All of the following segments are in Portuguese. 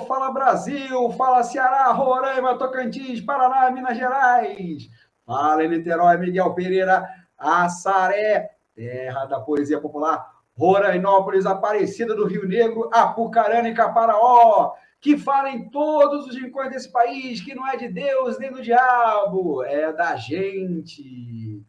fala Brasil, fala Ceará, Roraima, Tocantins, Paraná, Minas Gerais. Fala em Niterói, Miguel Pereira, Assaré, terra da poesia popular, Rorainópolis, Aparecida do Rio Negro, Apucarana e Caparaó, que fala em todos os rincões desse país, que não é de Deus nem do diabo, é da gente.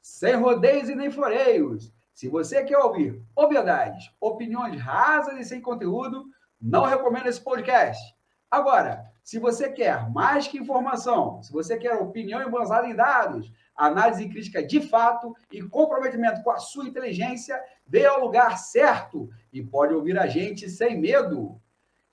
Sem rodeios e nem floreios. Se você quer ouvir obviedades, opiniões rasas e sem conteúdo, não recomendo esse podcast. Agora, se você quer mais que informação, se você quer opinião embasada em dados, análise crítica de fato e comprometimento com a sua inteligência, veja ao lugar certo e pode ouvir a gente sem medo.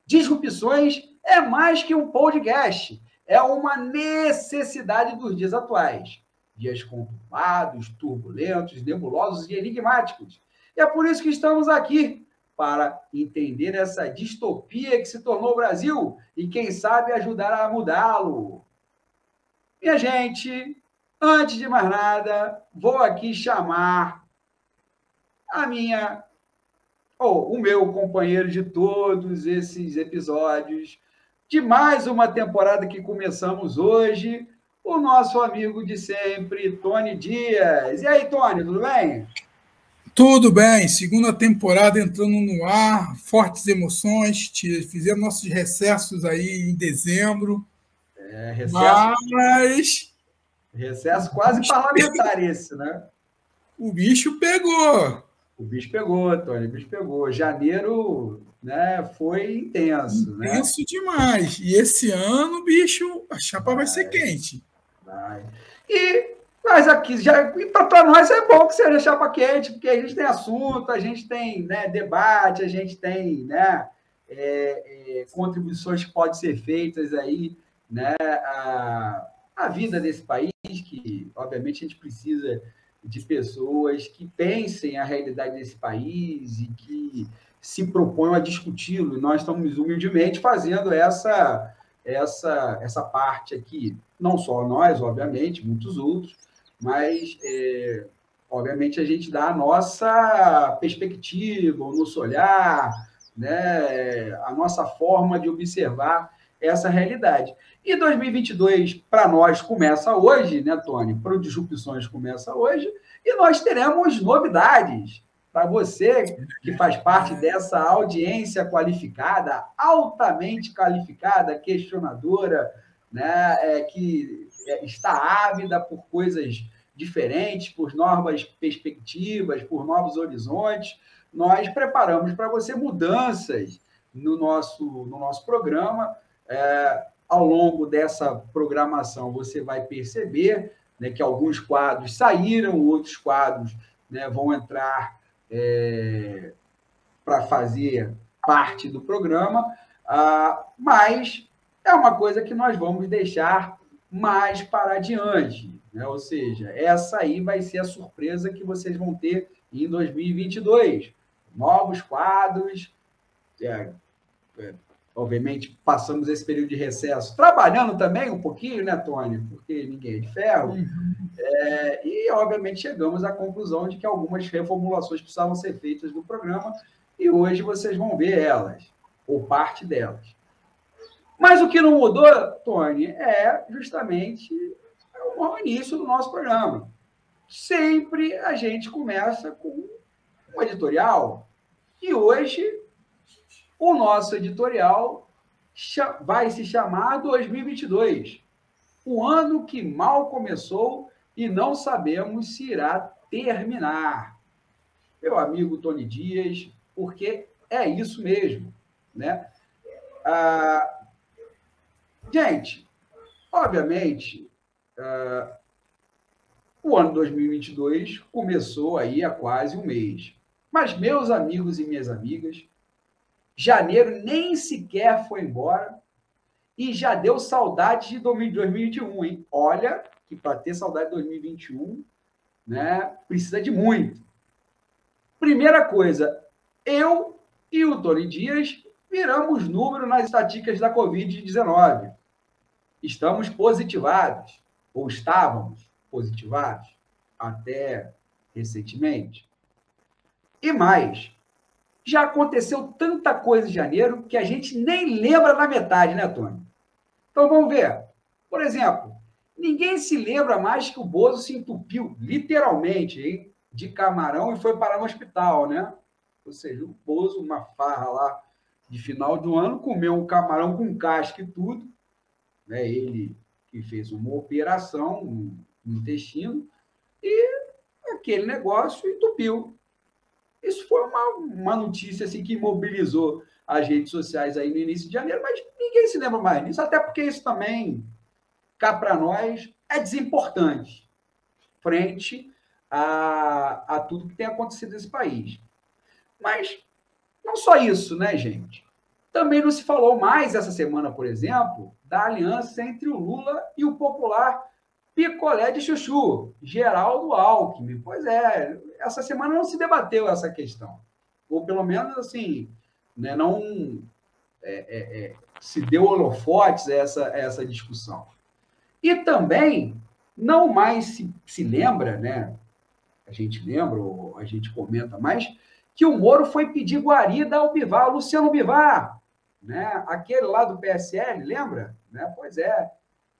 Disrupções é mais que um podcast, é uma necessidade dos dias atuais. Dias conturbados, turbulentos, nebulosos e enigmáticos. E é por isso que estamos aqui, para entender essa distopia que se tornou o Brasil e, quem sabe, ajudar a mudá-lo. Minha gente, antes de mais nada, vou aqui chamar o meu companheiro de todos esses episódios, de mais uma temporada que começamos hoje, o nosso amigo de sempre, Tony Dias. E aí, Tony, tudo bem? Tudo bem, segunda temporada entrando no ar, fortes emoções, fizemos nossos recessos aí em dezembro, Recesso quase parlamentar esse, né? O bicho pegou. O bicho pegou, Tony, o bicho pegou. Janeiro, né, foi intenso, Intenso demais. E esse ano, bicho, a chapa vai ser quente. Vai. Mas aqui, para nós é bom que seja chapa quente, porque a gente tem assunto, a gente tem, né, debate, a gente tem, né, contribuições que podem ser feitas aí, né, a vida desse país, que, obviamente, a gente precisa de pessoas que pensem a realidade desse país e que se proponham a discuti-lo. Nós estamos humildemente fazendo essa parte aqui. Não só nós, obviamente, muitos outros, mas, obviamente, a gente dá a nossa perspectiva, o nosso olhar, né, a nossa forma de observar essa realidade. E 2022, para nós, começa hoje, né, Tony? Para o Disrupções começa hoje, e nós teremos novidades para você que faz parte dessa audiência qualificada, altamente qualificada, questionadora, né, que está ávida por coisas diferentes, por novas perspectivas, por novos horizontes. Nós preparamos para você mudanças no nosso programa. Ao longo dessa programação, você vai perceber, né, que alguns quadros saíram, outros quadros, né, vão entrar para fazer parte do programa, mas é uma coisa que nós vamos deixar mais para adiante, né? Ou seja, essa aí vai ser a surpresa que vocês vão ter em 2022. Novos quadros, obviamente, passamos esse período de recesso trabalhando também um pouquinho, né, Tony? Porque ninguém é de ferro. E, obviamente, chegamos à conclusão de que algumas reformulações precisavam ser feitas no programa e hoje vocês vão ver elas, ou parte delas. Mas o que não mudou, Tony, é justamente o início do nosso programa. Sempre a gente começa com um editorial e hoje o nosso editorial vai se chamar 2022, o ano que mal começou e não sabemos se irá terminar. Meu amigo Tony Dias, porque é isso mesmo, né? Gente, obviamente, o ano 2022 começou aí há quase um mês. Mas, meus amigos e minhas amigas, janeiro nem sequer foi embora e já deu saudade de 2021, hein? Olha que para ter saudade de 2021, né, precisa de muito. Primeira coisa, eu e o Tony Dias viramos número nas estatísticas da Covid-19. Estamos positivados, ou estávamos positivados, até recentemente. E mais, Já aconteceu tanta coisa em janeiro que a gente nem lembra da metade, né, Tony? Então vamos ver. Por exemplo, ninguém se lembra mais que o Bozo se entupiu, literalmente, hein, de camarão e foi parar no hospital, né? Ou seja, o Bozo, uma farra lá de final do ano, comeu um camarão com casca e tudo, né? Ele que fez uma operação no intestino e aquele negócio entupiu. Isso foi uma notícia assim, que mobilizou as redes sociais aí no início de janeiro, mas ninguém se lembra mais disso, até porque isso também, cá para nós, é desimportante frente a tudo que tem acontecido nesse país. Mas não só isso, né, gente? Também não se falou mais essa semana, por exemplo, da aliança entre o Lula e o popular picolé de chuchu, Geraldo Alckmin. Pois é, essa semana não se debateu essa questão. Ou pelo menos, assim, né, não se deu holofotes a essa discussão. E também não mais se lembra, né? A gente lembra, ou a gente comenta mais, que o Moro foi pedir guarida ao Bivar, ao Luciano Bivar, né? Aquele lá do PSL, lembra? Né? Pois é,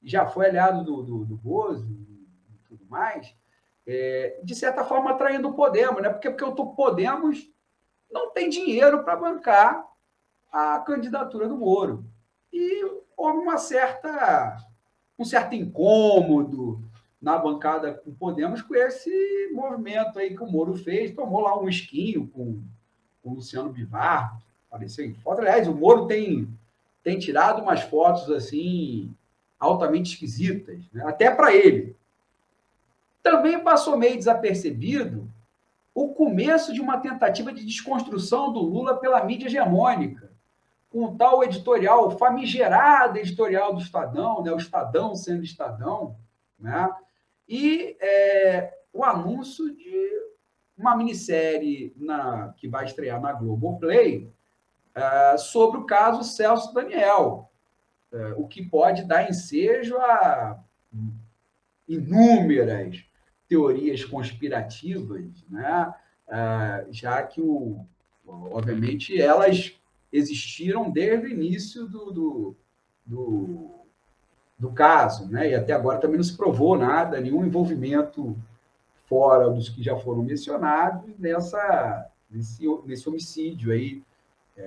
já foi aliado do Bozo e tudo mais, de certa forma atraindo o Podemos, né? Porque o Podemos não tem dinheiro para bancar a candidatura do Moro. E houve um certo incômodo na bancada com Podemos com esse movimento aí que o Moro fez, tomou lá um esquinho com o Luciano Bivar, apareceu em foto. Aliás, o Moro tem tirado umas fotos assim altamente esquisitas, né? Até para ele. Também passou meio desapercebido o começo de uma tentativa de desconstrução do Lula pela mídia hegemônica, com o tal editorial, famigerado editorial do Estadão, né? O Estadão sendo Estadão, né? E o anúncio de uma minissérie que vai estrear na Globoplay sobre o caso Celso Daniel, o que pode dar ensejo a inúmeras teorias conspirativas, né? Já que, obviamente, elas existiram desde o início do caso, né? E até agora também não se provou nada, nenhum envolvimento fora dos que já foram mencionados nesse homicídio aí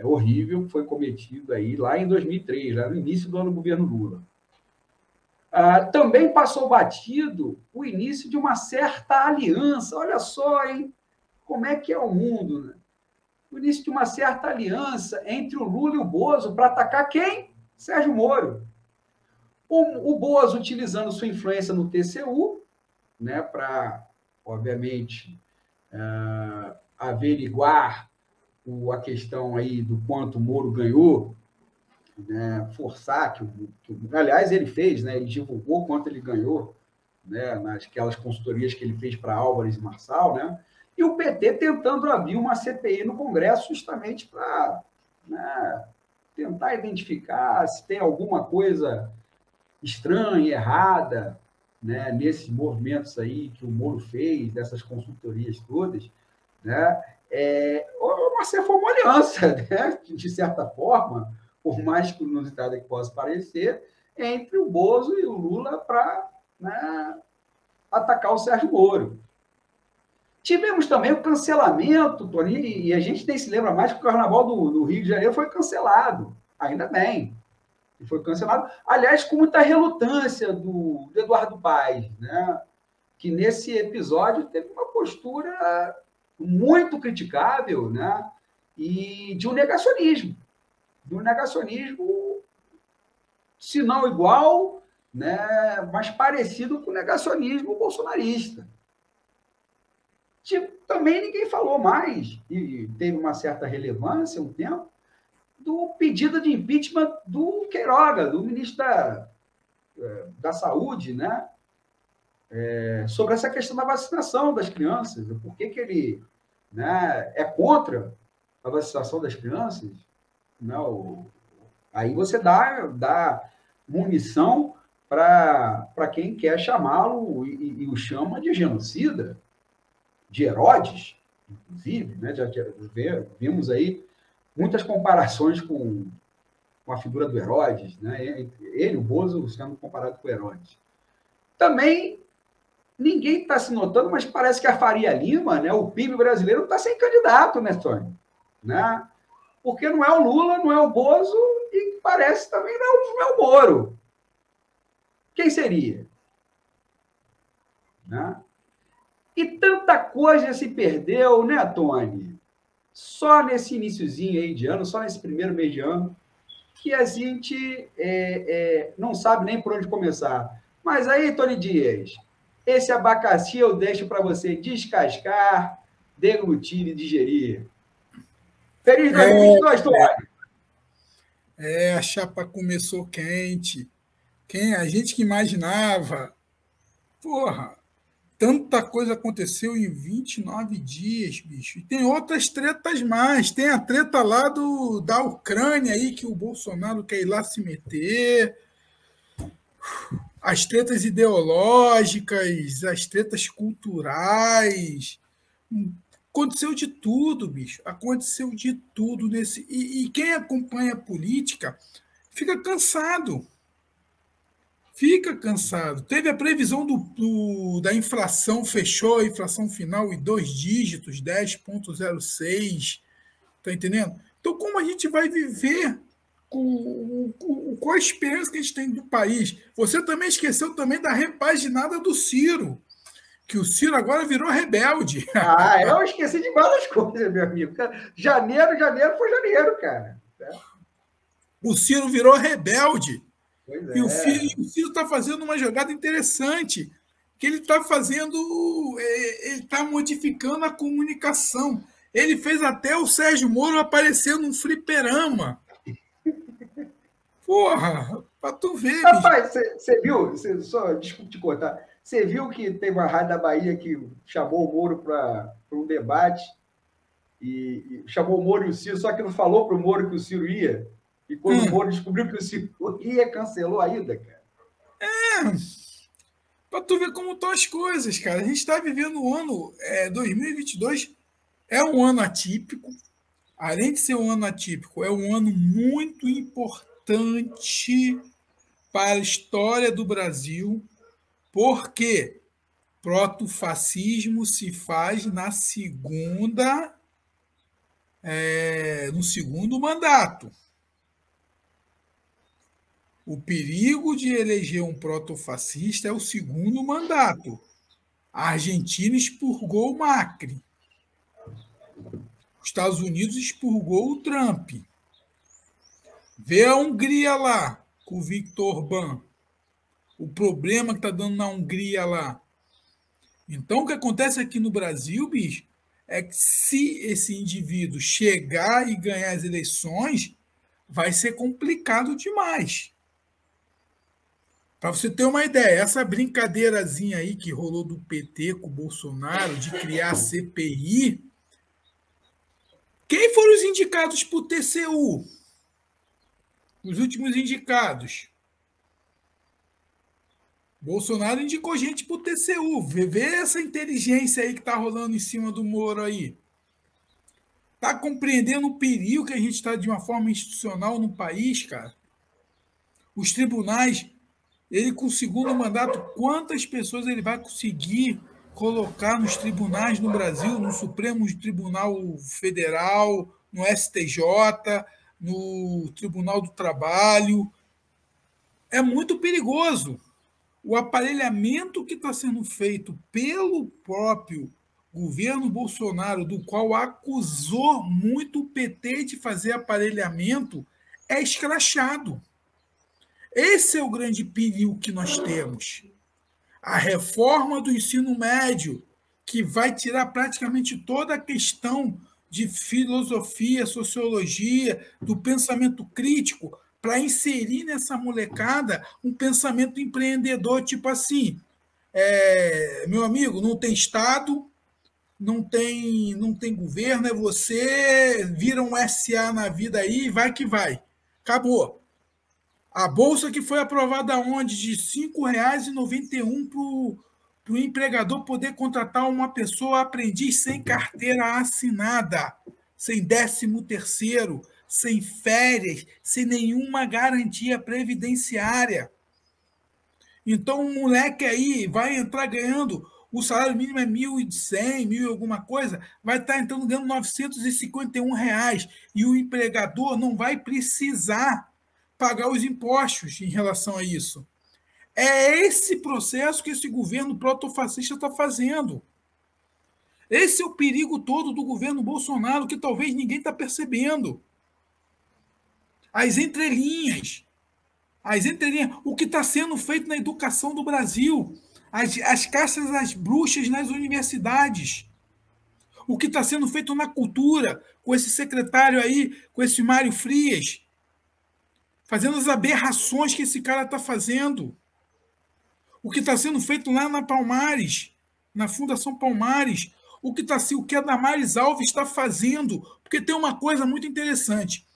horrível que foi cometido aí lá em 2003, lá no início do ano do governo Lula. Também passou batido o início de uma certa aliança. Olha só, hein? Como é que é o mundo, né? O início de uma certa aliança entre o Lula e o Bozo para atacar quem? Sérgio Moro. O Bozo utilizando sua influência no TCU, né, para, obviamente, averiguar a questão aí do quanto o Moro ganhou, né, forçar aliás, ele fez, né, ele divulgou quanto ele ganhou, né, naquelas consultorias que ele fez para Álvares e Marçal, né, e o PT tentando abrir uma CPI no Congresso justamente para, né, tentar identificar se tem alguma coisa estranha, errada, né, nesses movimentos aí que o Moro fez, dessas consultorias todas, né, foi uma aliança, né, de certa forma, por mais que inusitada que possa parecer, entre o Bozo e o Lula para, né, atacar o Sérgio Moro. Tivemos também o cancelamento, Tony, e a gente nem se lembra mais que o Carnaval do Rio de Janeiro foi cancelado, ainda bem, foi cancelado, aliás, com muita relutância do Eduardo Paes, né, que nesse episódio teve uma postura muito criticável, né, e de um negacionismo, se não igual, né, mas parecido com o negacionismo bolsonarista. Também ninguém falou mais, e teve uma certa relevância um tempo, do pedido de impeachment do Queiroga, do ministro da Saúde, né, sobre essa questão da vacinação das crianças, por que ele, né, é contra a vacinação das crianças. Não, aí você dá munição para quem quer chamá-lo e o chama de genocida, de Herodes, inclusive, né, já vimos aí muitas comparações com a figura do Herodes, né? Ele, o Bozo, sendo comparado com o Herodes. Também ninguém está se notando, mas parece que a Faria Lima, né, o PIB brasileiro, está sem candidato, né, Tony? Né? Porque não é o Lula, não é o Bozo e parece também não é o Moro. Quem seria? Né? E tanta coisa se perdeu, né, Tony? Só nesse iniciozinho aí de ano, só nesse primeiro mês de ano, que a gente não sabe nem por onde começar. Mas aí, Tony Dias, esse abacaxi eu deixo para você descascar, deglutir e digerir. Feliz 2022, Tony! A chapa começou quente. A gente que imaginava. Porra, tanta coisa aconteceu em 29 dias, bicho. E tem outras tretas mais. Tem a treta lá da Ucrânia aí, que o Bolsonaro quer ir lá se meter. As tretas ideológicas, as tretas culturais. Aconteceu de tudo, bicho. Aconteceu de tudo nesse. E quem acompanha a política fica cansado. Fica cansado. Teve a previsão da inflação, fechou a inflação final em 2 dígitos, 10,06. Está entendendo? Então, como a gente vai viver qual a experiência que a gente tem do país? Você também esqueceu também da repaginada do Ciro, que o Ciro agora virou rebelde. Eu esqueci de várias coisas, meu amigo. Janeiro foi janeiro, cara. O Ciro virou rebelde. Pois E o Ciro está fazendo uma jogada interessante, que ele está ele está modificando a comunicação. Ele fez até o Sérgio Moro aparecer num fliperama. Porra, para tu ver. Rapaz, você viu, desculpa te cortar, você viu que teve uma rádio da Bahia que chamou o Moro para um debate e chamou o Moro e o Ciro, só que não falou para o Moro que o Ciro ia. E quando o Moro descobriu que o Ciro ia, cancelou a ida, cara. Para tu ver como estão as coisas, cara. A gente está vivendo o ano 2022, é um ano atípico. Além de ser um ano atípico, é um ano muito importante para a história do Brasil, porque protofascismo se faz no segundo mandato. O perigo de eleger um protofascista é o segundo mandato. A Argentina expurgou o Macri. Os Estados Unidos expurgou o Trump. Vê a Hungria lá, com o Viktor Orbán. O problema que está dando na Hungria lá. Então, o que acontece aqui no Brasil, bicho, é que se esse indivíduo chegar e ganhar as eleições, vai ser complicado demais. Para você ter uma ideia, essa brincadeirazinha aí que rolou do PT com o Bolsonaro, de criar a CPI, quem foram os indicados para o TCU? Os últimos indicados. Bolsonaro indicou gente para o TCU. Vê essa inteligência aí que está rolando em cima do Moro aí. Está compreendendo o perigo que a gente está de uma forma institucional no país, cara? Os tribunais, ele com o segundo mandato, quantas pessoas ele vai conseguir colocar nos tribunais no Brasil, no Supremo Tribunal Federal, no STJ, no Tribunal do Trabalho? É muito perigoso. O aparelhamento que está sendo feito pelo próprio governo Bolsonaro, do qual acusou muito o PT de fazer aparelhamento, é escrachado. Esse é o grande perigo que nós temos. A reforma do ensino médio, que vai tirar praticamente toda a questão de filosofia, sociologia, do pensamento crítico, para inserir nessa molecada um pensamento empreendedor, tipo assim, meu amigo, não tem Estado, não tem governo, é você, vira um SA na vida aí, vai que vai. Acabou. A bolsa que foi aprovada onde? De R$ 5,91 para o empregador poder contratar uma pessoa aprendiz sem carteira assinada, sem 13º, sem férias, sem nenhuma garantia previdenciária. Então, um moleque aí vai entrar ganhando, o salário mínimo é 1.100, 1.000 e alguma coisa, vai estar entrando ganhando R$ 951, e o empregador não vai precisar pagar os impostos em relação a isso. É esse processo que esse governo protofascista está fazendo. Esse é o perigo todo do governo Bolsonaro, que talvez ninguém está percebendo. As entrelinhas, o que está sendo feito na educação do Brasil, as caças às bruxas nas universidades, o que está sendo feito na cultura, com esse secretário aí, com esse Mário Frias, fazendo as aberrações que esse cara está fazendo. O que está sendo feito lá na Palmares, na Fundação Palmares, o que a Damares Alves está fazendo, porque tem uma coisa muito interessante.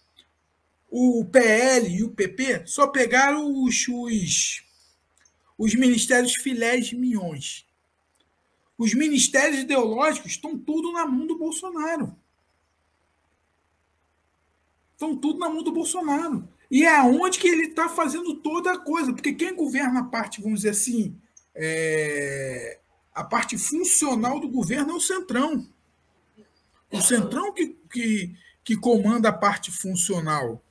O PL e o PP só pegaram os ministérios filés mignons. Os ministérios ideológicos estão tudo na mão do Bolsonaro. Estão tudo na mão do Bolsonaro. E é onde que ele está fazendo toda a coisa. Porque quem governa a parte, vamos dizer assim, a parte funcional do governo é o Centrão. O Centrão que comanda a parte funcional.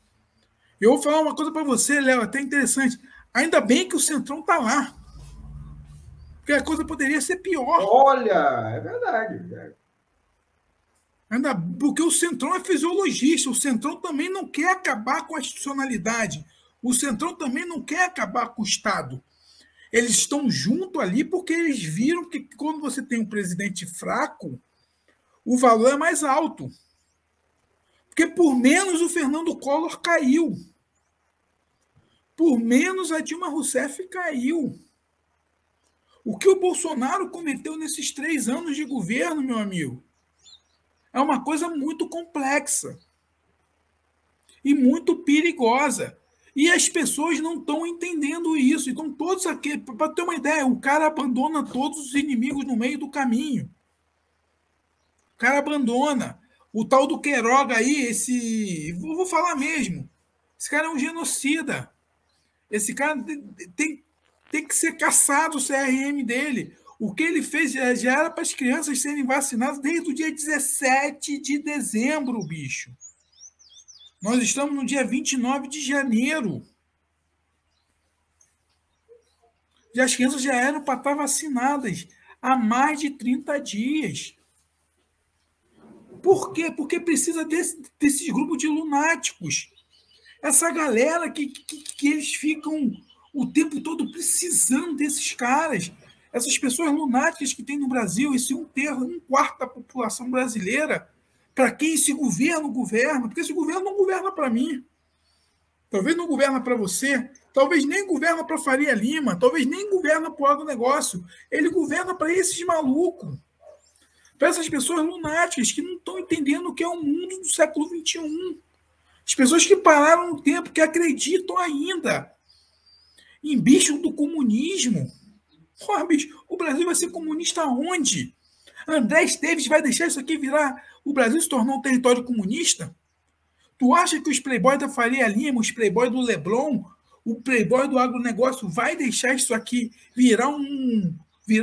Eu vou falar uma coisa para você, Léo, até interessante. Ainda bem que o Centrão está lá. Porque a coisa poderia ser pior. Olha, é verdade. Porque o Centrão é fisiologista, o Centrão também não quer acabar com a institucionalidade, o Centrão também não quer acabar com o Estado. Eles estão junto ali porque eles viram que quando você tem um presidente fraco, o valor é mais alto. Porque por menos o Fernando Collor caiu. Por menos a Dilma Rousseff caiu. O que o Bolsonaro cometeu nesses 3 anos de governo, meu amigo, é uma coisa muito complexa e muito perigosa. E as pessoas não estão entendendo isso. Então, todos aqui, para ter uma ideia, o cara abandona todos os inimigos no meio do caminho. O cara abandona. O tal do Queiroga aí, vou falar mesmo. Esse cara é um genocida. Esse cara tem que ser caçado o CRM dele. O que ele fez já era para as crianças serem vacinadas desde o dia 17 de dezembro, bicho. Nós estamos no dia 29 de janeiro. E as crianças já eram para estar vacinadas há mais de 30 dias. Por quê? Porque precisa desses grupos de lunáticos. Essa galera que eles ficam o tempo todo precisando desses caras. Essas pessoas lunáticas que tem no Brasil, esse 1/4 da população brasileira, para quem esse governo governa, porque esse governo não governa para mim. Talvez não governa para você, talvez nem governa para Faria Lima, talvez nem governa para o agronegócio. Ele governa para esses malucos, para essas pessoas lunáticas que não estão entendendo o que é o mundo do século XXI. As pessoas que pararam no tempo, que acreditam ainda em bicho do comunismo. Porra, bicho, o Brasil vai ser comunista onde? André Esteves vai deixar isso aqui virar... O Brasil se tornou um território comunista? Tu acha que os playboys da Faria Lima, os playboys do Leblon, o playboy do agronegócio vai deixar isso aqui virar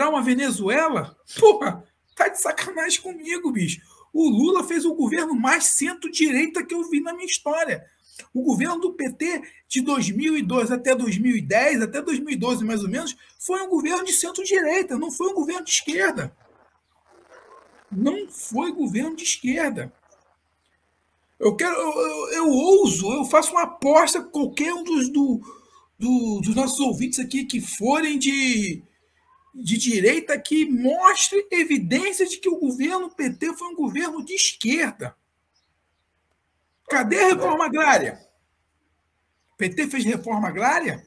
uma Venezuela? Porra, tá de sacanagem comigo, bicho. O Lula fez o governo mais centro-direita que eu vi na minha história. O governo do PT de 2002 até 2010, até 2012 mais ou menos, foi um governo de centro-direita, não foi um governo de esquerda. Não foi governo de esquerda. Eu ouso, eu faço uma aposta com qualquer um dos nossos ouvintes aqui que forem de direita que mostre evidência de que o governo PT foi um governo de esquerda. Cadê a reforma agrária? O PT fez reforma agrária?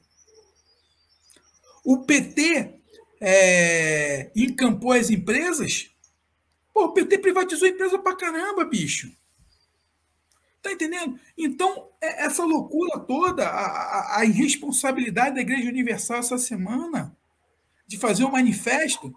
O PT encampou as empresas? Pô, o PT privatizou a empresa pra caramba, bicho. Tá entendendo? Então, essa loucura toda, a irresponsabilidade da Igreja Universal essa semana, de fazer um manifesto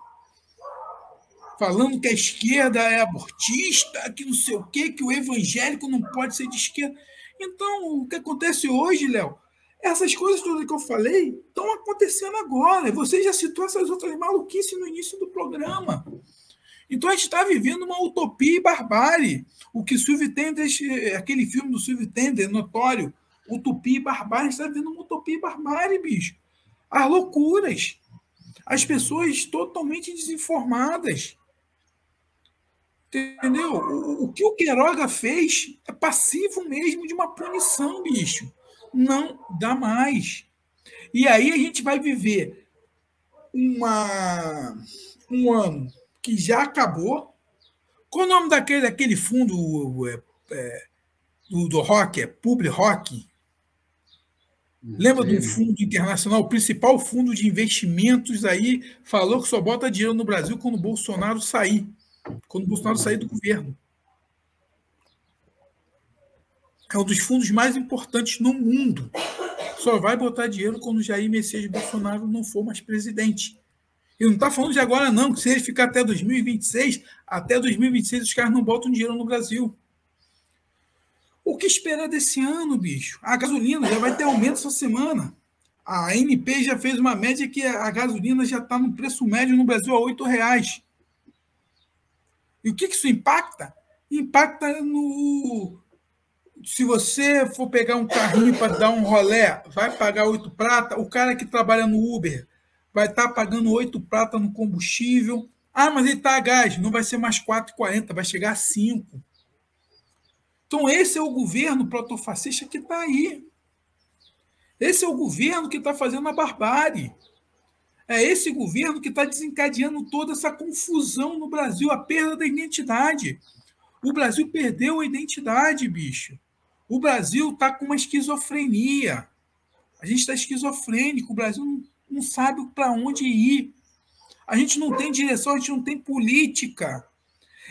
falando que a esquerda é abortista, que não sei o quê, que o evangélico não pode ser de esquerda. Então, o que acontece hoje, Léo, essas coisas todas que eu falei estão acontecendo agora. Você já citou essas outras maluquices no início do programa. Então, a gente está vivendo uma utopia e barbárie. O que Silvio Tender, aquele filme do Silvio Tender, notório, Utopia e Barbárie, a gente está vivendo uma utopia e barbárie, bicho. As loucuras. As pessoas totalmente desinformadas. Entendeu? O que o Queiroga fez é passivo mesmo de uma punição, bicho. Não dá mais. E aí a gente vai viver um ano que já acabou. Qual o nome daquele fundo do rock? É Publi Rock? Lembra do fundo internacional? O principal fundo de investimentos aí falou que só bota dinheiro no Brasil quando o Bolsonaro sair. Quando o Bolsonaro sair do governo. É um dos fundos mais importantes no mundo. Só vai botar dinheiro quando o Jair Messias Bolsonaro não for mais presidente. E não está falando de agora, não, que se ele ficar até 2026, até 2026 os caras não botam dinheiro no Brasil. O que esperar desse ano, bicho? A gasolina já vai ter aumento essa semana. A ANP já fez uma média que a gasolina já está no preço médio no Brasil a R$8. E o que isso impacta? Impacta no... Se você for pegar um carrinho para dar um rolé, vai pagar 8 prata. O cara que trabalha no Uber vai estar pagando 8 prata no combustível. Ah, mas ele está a gás. Não vai ser mais 4,40, vai chegar a 5. Então, esse é o governo protofascista que está aí. Esse é o governo que está fazendo a barbárie. É esse governo que está desencadeando toda essa confusão no Brasil, a perda da identidade. O Brasil perdeu a identidade, bicho. O Brasil está com uma esquizofrenia. A gente está esquizofrênico. O Brasil não sabe para onde ir. A gente não tem direção, a gente não tem política.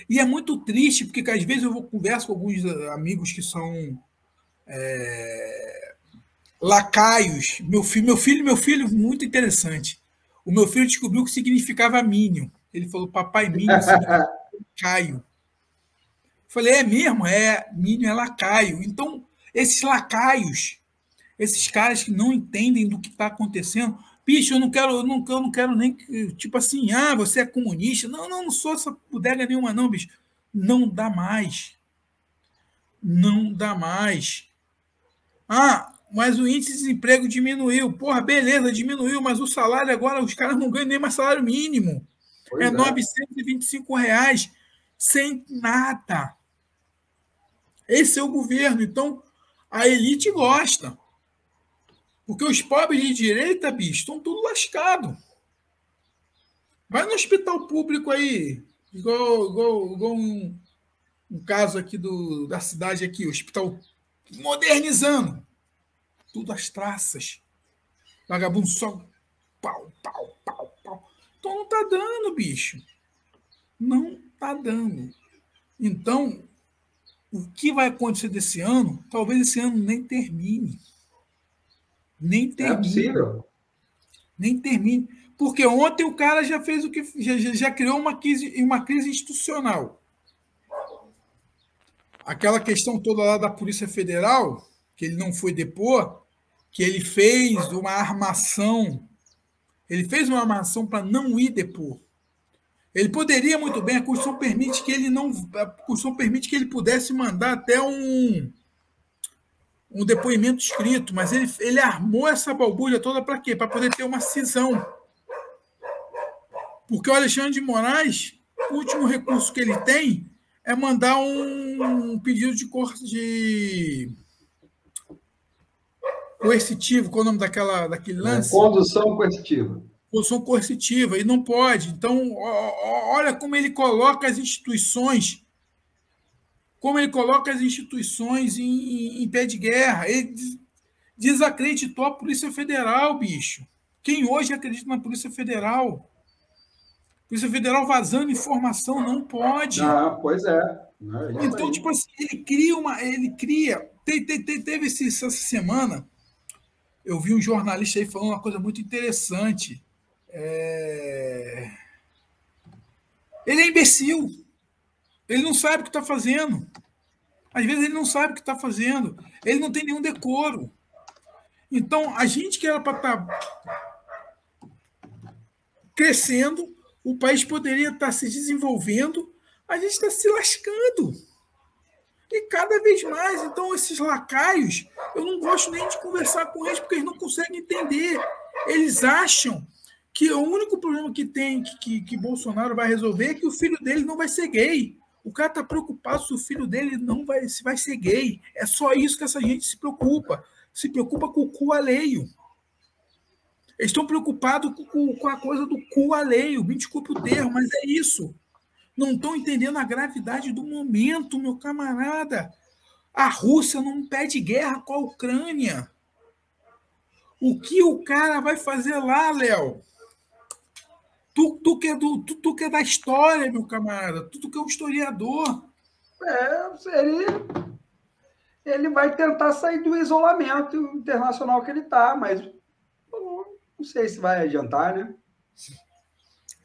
E é muito triste, porque às vezes eu converso com alguns amigos que são lacaios. Meu filho, muito interessante. O meu filho descobriu o que significava Minion. Ele falou, papai, Minion significa lacaio. Falei, é mesmo? Minion é lacaio. Então, esses lacaios, esses caras que não entendem do que está acontecendo, bicho, eu não quero nem, tipo assim, você é comunista. Não sou essa bodega nenhuma, não, bicho. Não dá mais. Não dá mais. Mas o índice de desemprego diminuiu. Porra, beleza, diminuiu, mas o salário agora, os caras não ganham nem mais salário mínimo. É R$925 sem nada. Esse é o governo. Então, a elite gosta. Porque os pobres de direita, bicho, estão tudo lascado. Vai no hospital público aí, igual um caso aqui da cidade aqui, hospital modernizando. Tudo às traças. Vagabundo só pau. Então não tá dando, bicho. Não tá dando. Então, o que vai acontecer desse ano, talvez esse ano nem termine. Nem termine. É possível. Nem termine. Porque ontem o cara já fez o que. Já criou uma crise institucional. Aquela questão toda lá da Polícia Federal, que ele não foi depor, que ele fez uma armação. Ele fez uma armação para não ir depor. Ele poderia muito bem, a Constituição permite que ele não. A Constituição permite que ele pudesse mandar até um depoimento escrito, mas ele armou essa balbúrdia toda para quê? Para poder ter uma cisão. Porque o Alexandre de Moraes, o último recurso que ele tem é mandar um pedido de coercitivo, qual é o nome daquele lance? Condução coercitiva. Condução coercitiva, e não pode. Então, olha como ele coloca as instituições, em pé de guerra. Ele desacreditou a Polícia Federal, bicho. Quem hoje acredita na Polícia Federal? Polícia Federal vazando informação não pode. Pois é. Então, tipo assim, ele cria. Teve essa semana, eu vi um jornalista aí falando uma coisa muito interessante. Ele é imbecil. Ele não sabe o que está fazendo. Às vezes ele não sabe o que está fazendo. Ele não tem nenhum decoro. Então, a gente que era para estar crescendo, o país poderia estar se desenvolvendo, a gente está se lascando. E cada vez mais. Então, esses lacaios, eu não gosto nem de conversar com eles, porque eles não conseguem entender. Eles acham que o único problema que tem, que Bolsonaro vai resolver, é que o filho dele não vai ser gay. O cara está preocupado se o filho dele não vai, se vai ser gay. É só isso que essa gente se preocupa. Se preocupa com o cu alheio. Eles estão preocupados com a coisa do cu alheio. Me desculpe o termo, mas é isso. Não estão entendendo a gravidade do momento, meu camarada. A Rússia não pede guerra com a Ucrânia. O que o cara vai fazer lá, Léo? Tu que é da história, meu camarada. Tu que é um historiador. Ele vai tentar sair do isolamento internacional que ele está, mas não sei se vai adiantar, né?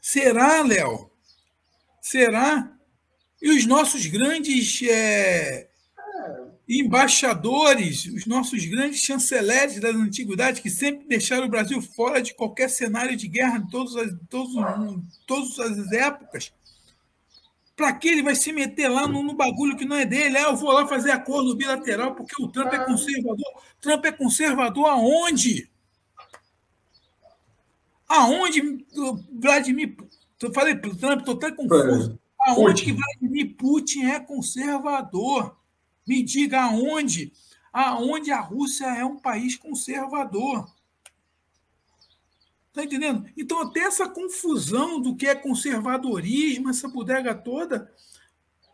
Será, Léo? Será? E os nossos grandes embaixadores, os nossos grandes chanceleres das antiguidades, que sempre deixaram o Brasil fora de qualquer cenário de guerra em todas as épocas, para que ele vai se meter lá no bagulho que não é dele? Eu vou lá fazer acordo bilateral porque o Trump é conservador. Trump é conservador aonde? Aonde, Vladimir... Eu falei para o Trump, estou até confuso. Aonde que Vladimir Putin é conservador? Me diga aonde. Aonde a Rússia é um país conservador. Está entendendo? Então, até essa confusão do que é conservadorismo, essa bodega toda,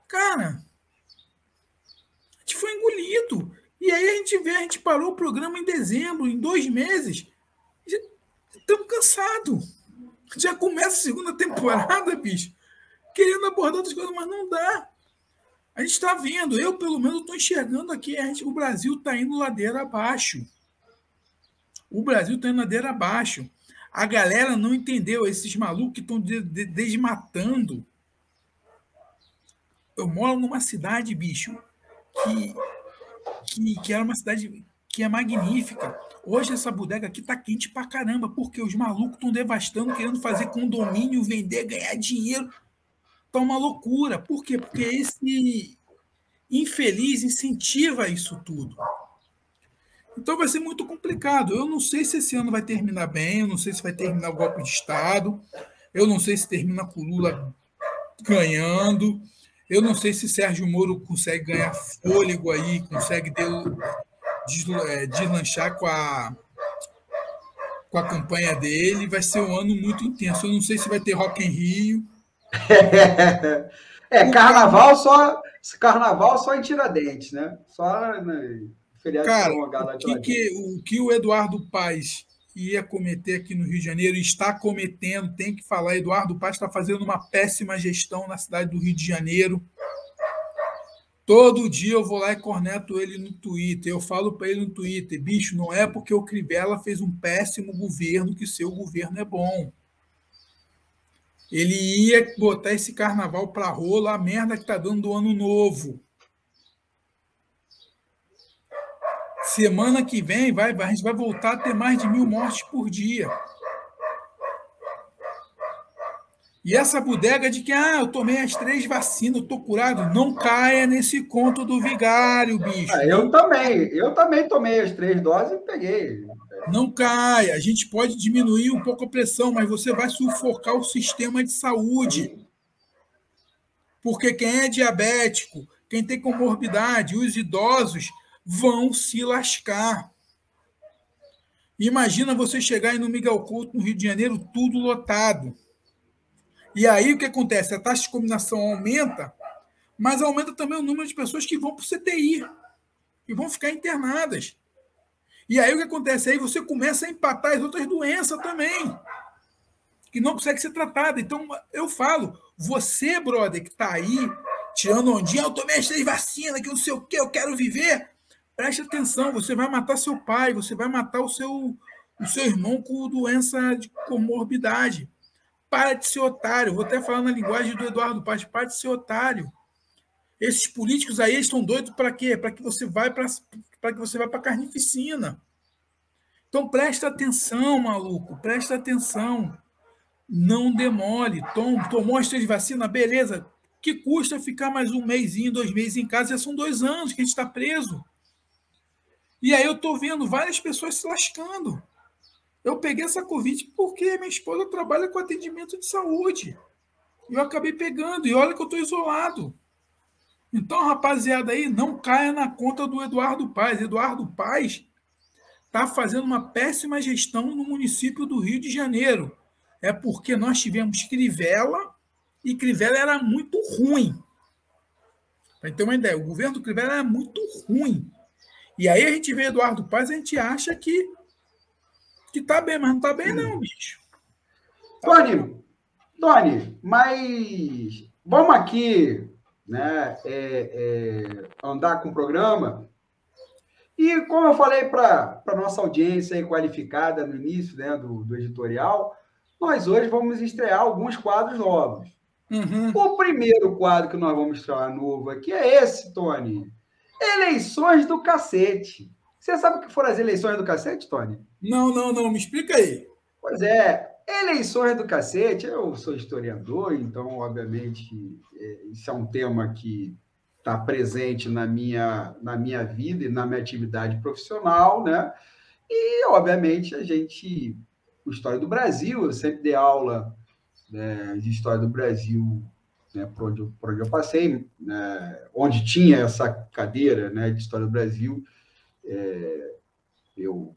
cara, a gente foi engolido. E aí a gente parou o programa em dezembro, em 2 meses. Estamos cansados. Já começa a segunda temporada, bicho, querendo abordar outras coisas, mas não dá. A gente está vendo, eu pelo menos estou enxergando aqui, o Brasil está indo ladeira abaixo. O Brasil está indo ladeira abaixo. A galera não entendeu, esses malucos que estão desmatando. Eu moro numa cidade, bicho, que era uma cidade que é magnífica. Hoje essa bodega aqui tá quente pra caramba, porque os malucos estão devastando, querendo fazer condomínio, vender, ganhar dinheiro. Tá uma loucura. Por quê? Porque esse infeliz incentiva isso tudo. Então vai ser muito complicado. Eu não sei se esse ano vai terminar bem, eu não sei se vai terminar o golpe de Estado, eu não sei se termina com o Lula ganhando, eu não sei se Sérgio Moro consegue ganhar fôlego aí, consegue deslanchar com a campanha dele. Vai ser um ano muito intenso. Eu não sei se vai ter Rock em Rio. Carnaval só em Tiradentes, né? Só feriado. Cara, o que o Eduardo Paes ia cometer aqui no Rio de Janeiro, está cometendo, tem que falar. Eduardo Paes está fazendo uma péssima gestão na cidade do Rio de Janeiro. Todo dia eu vou lá e corneto ele no Twitter. Eu falo para ele no Twitter, bicho, não é porque o Crivella fez um péssimo governo que seu governo é bom. Ele ia botar esse carnaval para rola, a merda que tá dando do ano novo. Semana que vem a gente vai voltar a ter mais de 1.000 mortes por dia. E essa bodega de que eu tomei as 3 vacinas, eu tô curado, não caia nesse conto do vigário, bicho. Eu também tomei as 3 doses e peguei. Não caia. A gente pode diminuir um pouco a pressão, mas você vai sufocar o sistema de saúde. Porque quem é diabético, quem tem comorbidade, os idosos vão se lascar. Imagina você chegar aí no Miguel Couto, no Rio de Janeiro, tudo lotado. E aí o que acontece? A taxa de contaminação aumenta, mas aumenta também o número de pessoas que vão para o CTI, que vão ficar internadas. E aí o que acontece? Aí você começa a empatar as outras doenças também, que não consegue ser tratada. Então, eu falo, você, brother, que está aí, tirando ondinha, eu tomei as 3 vacinas, que não sei o quê, eu quero viver, preste atenção, você vai matar seu pai, você vai matar o o seu irmão com doença de comorbidade. Para de ser otário. Vou até falar na linguagem do Eduardo Paes, para de ser otário. Esses políticos aí estão doidos para quê? Para que você vá para a carnificina. Então presta atenção, maluco, presta atenção. Não demole. Tomou as 3 vacinas, beleza. Que custa ficar mais 1 mêsinho, 2 meses em casa? Já são 2 anos que a gente está preso. E aí eu estou vendo várias pessoas se lascando. Eu peguei essa Covid porque minha esposa trabalha com atendimento de saúde. E eu acabei pegando. E olha que eu estou isolado. Então, rapaziada aí, não caia na conta do Eduardo Paes. Eduardo Paes está fazendo uma péssima gestão no município do Rio de Janeiro. É porque nós tivemos Crivella e Crivella era muito ruim. Para ter uma ideia, o governo do Crivella era muito ruim. E aí a gente vê Eduardo Paes e a gente acha que tá bem, mas não tá bem não, bicho. Tony, mas vamos aqui, né, andar com o programa. E como eu falei para a nossa audiência aí qualificada no início, né, do editorial, nós hoje vamos estrear alguns quadros novos. Uhum. O primeiro quadro que nós vamos estrear novo aqui é esse, Tony. Eleições do cacete. Você sabe o que foram as eleições do cacete, Tony? Não, me explica aí. Pois é, eleições do cacete, eu sou historiador, então, obviamente, isso é um tema que está presente na minha vida e na minha atividade profissional, né? E, obviamente, o História do Brasil, eu sempre dei aula, né, de História do Brasil, né, por onde eu passei, né, onde tinha essa cadeira, né, de História do Brasil, eu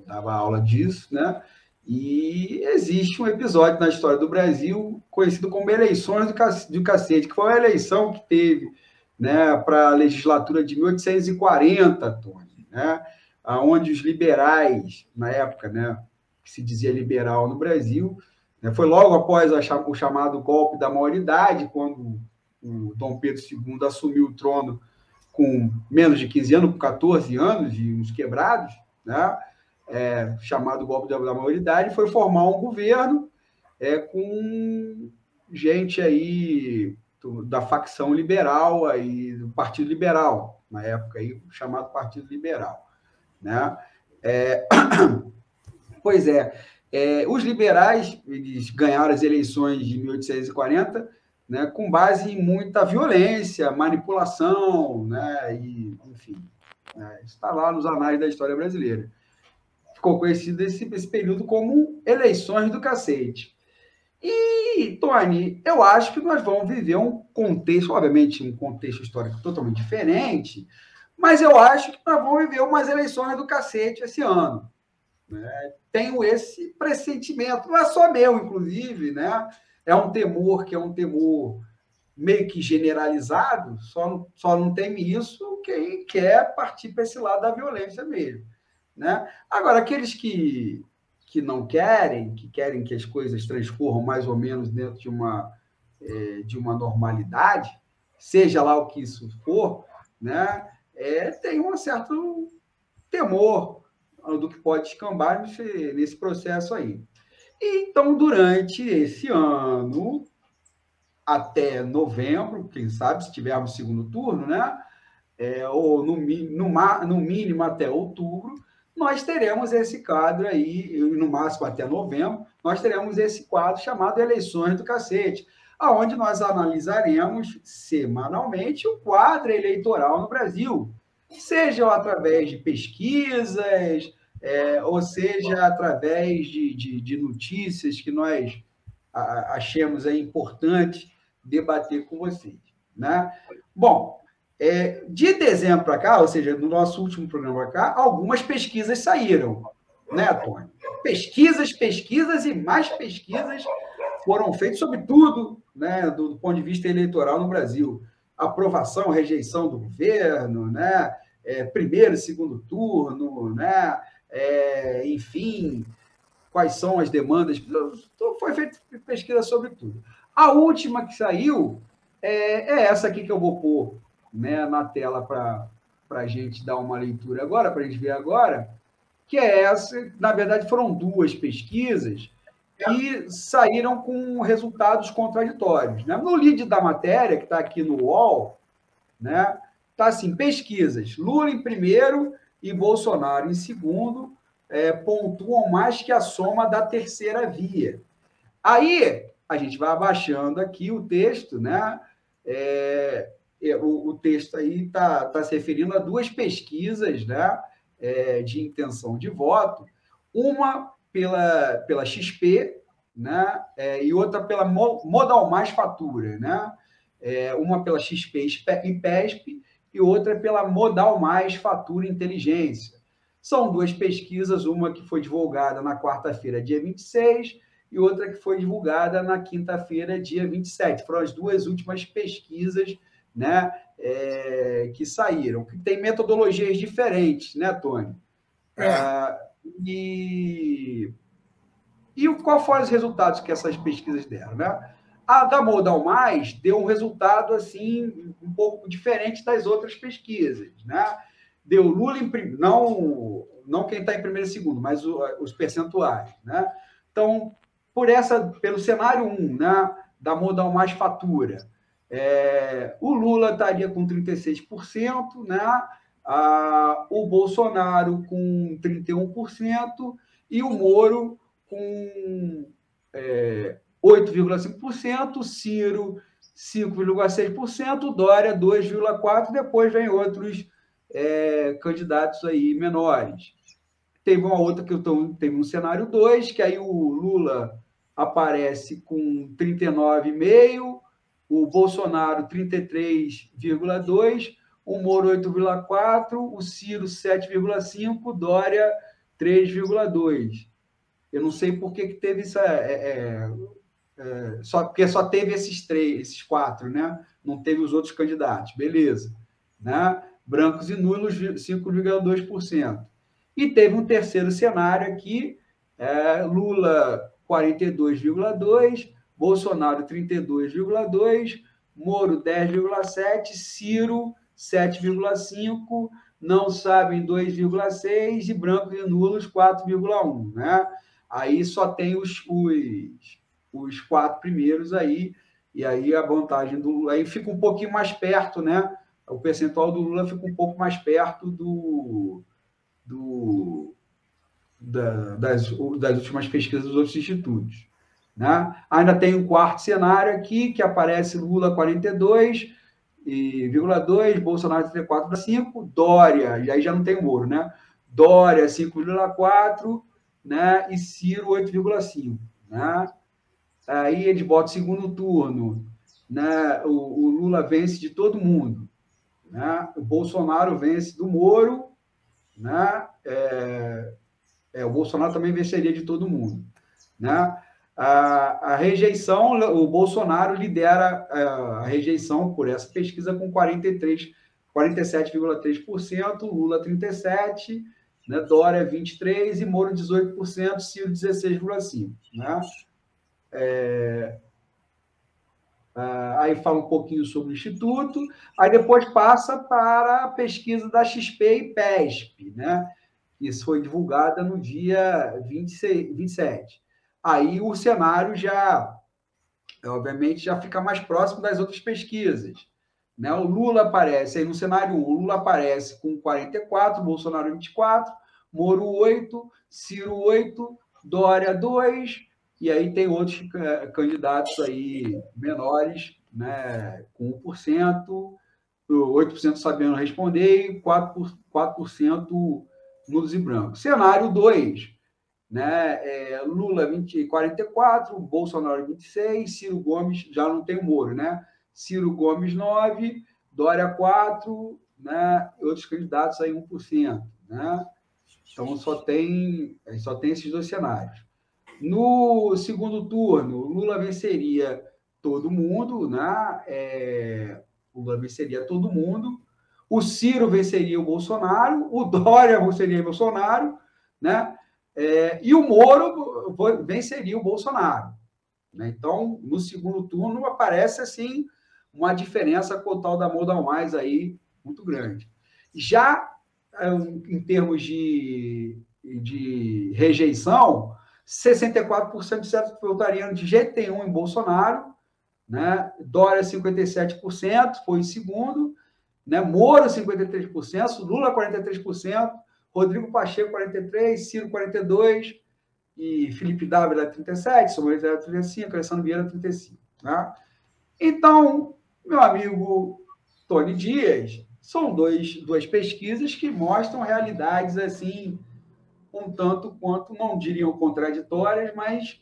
dava aula disso, né? E existe um episódio na história do Brasil conhecido como eleições do cacete, que foi uma eleição que teve, né, para a legislatura de 1840, Tony, né, onde os liberais, na época, né, que se dizia liberal no Brasil, né, foi logo após o chamado golpe da maioridade, quando o Dom Pedro II assumiu o trono com menos de 15 anos, com 14 anos e uns quebrados, né, chamado golpe da maioridade, foi formar um governo com gente aí da facção liberal, aí, do Partido Liberal, na época, aí, chamado Partido Liberal. Né? Pois é, os liberais eles ganharam as eleições de 1840, né, com base em muita violência, manipulação, né, e, enfim, está lá nos anais da história brasileira. Ficou conhecido esse período como eleições do cacete. E, Tony, eu acho que nós vamos viver um contexto, obviamente, um contexto histórico totalmente diferente, mas eu acho que nós vamos viver umas eleições do cacete esse ano. Né? Tenho esse pressentimento, não é só meu, inclusive, né? É um temor meio que generalizado, só não teme isso quem quer partir para esse lado da violência mesmo. Né? Agora, aqueles que não querem, que querem que as coisas transcorram mais ou menos dentro de uma normalidade, seja lá o que isso for, né? Tem um certo temor do que pode escambar nesse processo aí. Então, durante esse ano, até novembro, quem sabe, se tivermos segundo turno, né? Ou no mínimo até outubro, nós teremos esse quadro aí, no máximo até novembro, nós teremos esse quadro chamado Eleições do Cacete, onde nós analisaremos semanalmente o quadro eleitoral no Brasil, seja através de pesquisas, ou seja através de notícias que nós achemos aí importante debater com vocês. Né? Bom, de dezembro para cá, ou seja, no nosso último programa para cá, algumas pesquisas saíram, né, Tony? Pesquisas e mais pesquisas foram feitas sobre tudo, né, do ponto de vista eleitoral no Brasil. Aprovação, rejeição do governo, né, primeiro e segundo turno, né, enfim, quais são as demandas. Foi feita pesquisa sobre tudo. A última que saiu é essa aqui que eu vou pôr, né, na tela para a gente dar uma leitura agora, para a gente ver agora, que é essa, na verdade, foram duas pesquisas que saíram com resultados contraditórios. Né? No lead da matéria, que está aqui no UOL, né, está assim, pesquisas, Lula em primeiro e Bolsonaro em segundo, pontuam mais que a soma da terceira via. Aí, a gente vai abaixando aqui o texto, né? O texto aí está se referindo a duas pesquisas, né, de intenção de voto, uma pela XP, né, e outra pela Modal Mais Fatura, né? Uma pela XP e PESP e outra pela Modal Mais Fatura Inteligência. São duas pesquisas, uma que foi divulgada na quarta-feira, dia 26, e outra que foi divulgada na quinta-feira, dia 27. Foram as duas últimas pesquisas, né, que saíram, que tem metodologias diferentes, né, Tony? E qual foram os resultados que essas pesquisas deram, né? A da Modal Mais deu um resultado assim um pouco diferente das outras pesquisas, né? Deu Lula em primeiro, não quem está em primeiro e segundo, mas os percentuais, né? Então, pelo cenário 1, né, da Modal Mais Fatura, o Lula estaria com 36%, né? O Bolsonaro com 31% e o Moro com 8,5%, Ciro 5,6%, Dória 2,4%, depois vem outros candidatos aí menores. Teve uma outra que teve um cenário 2, que aí o Lula aparece com 39,5%, o Bolsonaro 33,2%, o Moro 8,4%, o Ciro 7,5%, Dória 3,2%. Eu não sei por que teve isso, porque só teve esses quatro, né? Não teve os outros candidatos, beleza. Né? Brancos e nulos, 5,2%. E teve um terceiro cenário aqui, Lula 42,2%, Bolsonaro 32,2%, Moro 10,7%, Ciro 7,5%, não sabem 2,6% e brancos e nulos 4,1%. Né? Aí só tem os quatro primeiros aí, e aí a vantagem do Lula aí fica um pouquinho mais perto, né? O percentual do Lula fica um pouco mais perto das últimas pesquisas dos outros institutos. Né? Ainda tem um quarto cenário aqui, que aparece Lula 42,2%, Bolsonaro 34,5%, Dória, e aí já não tem o Moro, né? Dória 5,4%, né? E Ciro 8,5%. Né? Aí eles botam segundo turno, né? O Lula vence de todo mundo, né? O Bolsonaro vence do Moro, né? O Bolsonaro também venceria de todo mundo, né? A rejeição, o Bolsonaro lidera a rejeição por essa pesquisa com 47,3%, Lula 37%, né? Dória 23% e Moro 18%, Ciro 16,5%. Né? Aí fala um pouquinho sobre o Instituto, aí depois passa para a pesquisa da XP e PESP, né? Isso foi divulgada no dia 27. Aí o cenário obviamente, já fica mais próximo das outras pesquisas. Né? O Lula aparece, aí no cenário 1, o Lula aparece com 44%, Bolsonaro 24%, Moro 8%, Ciro 8%, Dória 2%, e aí tem outros candidatos aí menores, né, com 1%, 8% sabendo responder e 4% nulos e brancos. Cenário 2, né, Lula 44%, Bolsonaro 26%, Ciro Gomes, já não tem o Moro, né? Ciro Gomes 9%, Dória 4%, né, outros candidatos aí 1%. Né? Então só tem esses dois cenários. No segundo turno, Lula venceria todo mundo, né? Lula venceria todo mundo, o Ciro venceria o Bolsonaro, o Dória venceria o Bolsonaro, né? E o Moro venceria o Bolsonaro. Né? Então, no segundo turno, aparece assim uma diferença com o tal da Modal Mais aí muito grande. Já em termos de de rejeição, 64% disseram que votariam de jeito nenhum em Bolsonaro, né? Dória, 57%, foi em segundo, né? Moro, 53%, Lula, 43%, Rodrigo Pacheco, 43%, Ciro, 42%, e Felipe Dávila, 37%, Samuel 35%, Alessandro Vieira, 35%. Né? Então, meu amigo Tony Dias, são duas pesquisas que mostram realidades assim, um tanto quanto, não diriam contraditórias, mas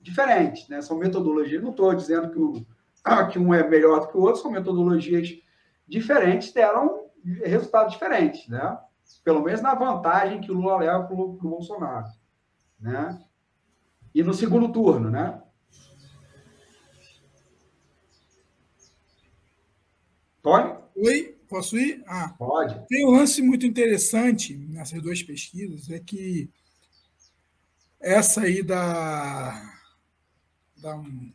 diferentes. Né? São metodologias, não estou dizendo que um é melhor do que o outro, são metodologias diferentes, deram resultados diferentes, né? Pelo menos na vantagem que o Lula leva para o Bolsonaro. Né? E no segundo turno, né? Tony? Oi, posso ir? Pode. Tem um lance muito interessante nessas duas pesquisas, é que essa aí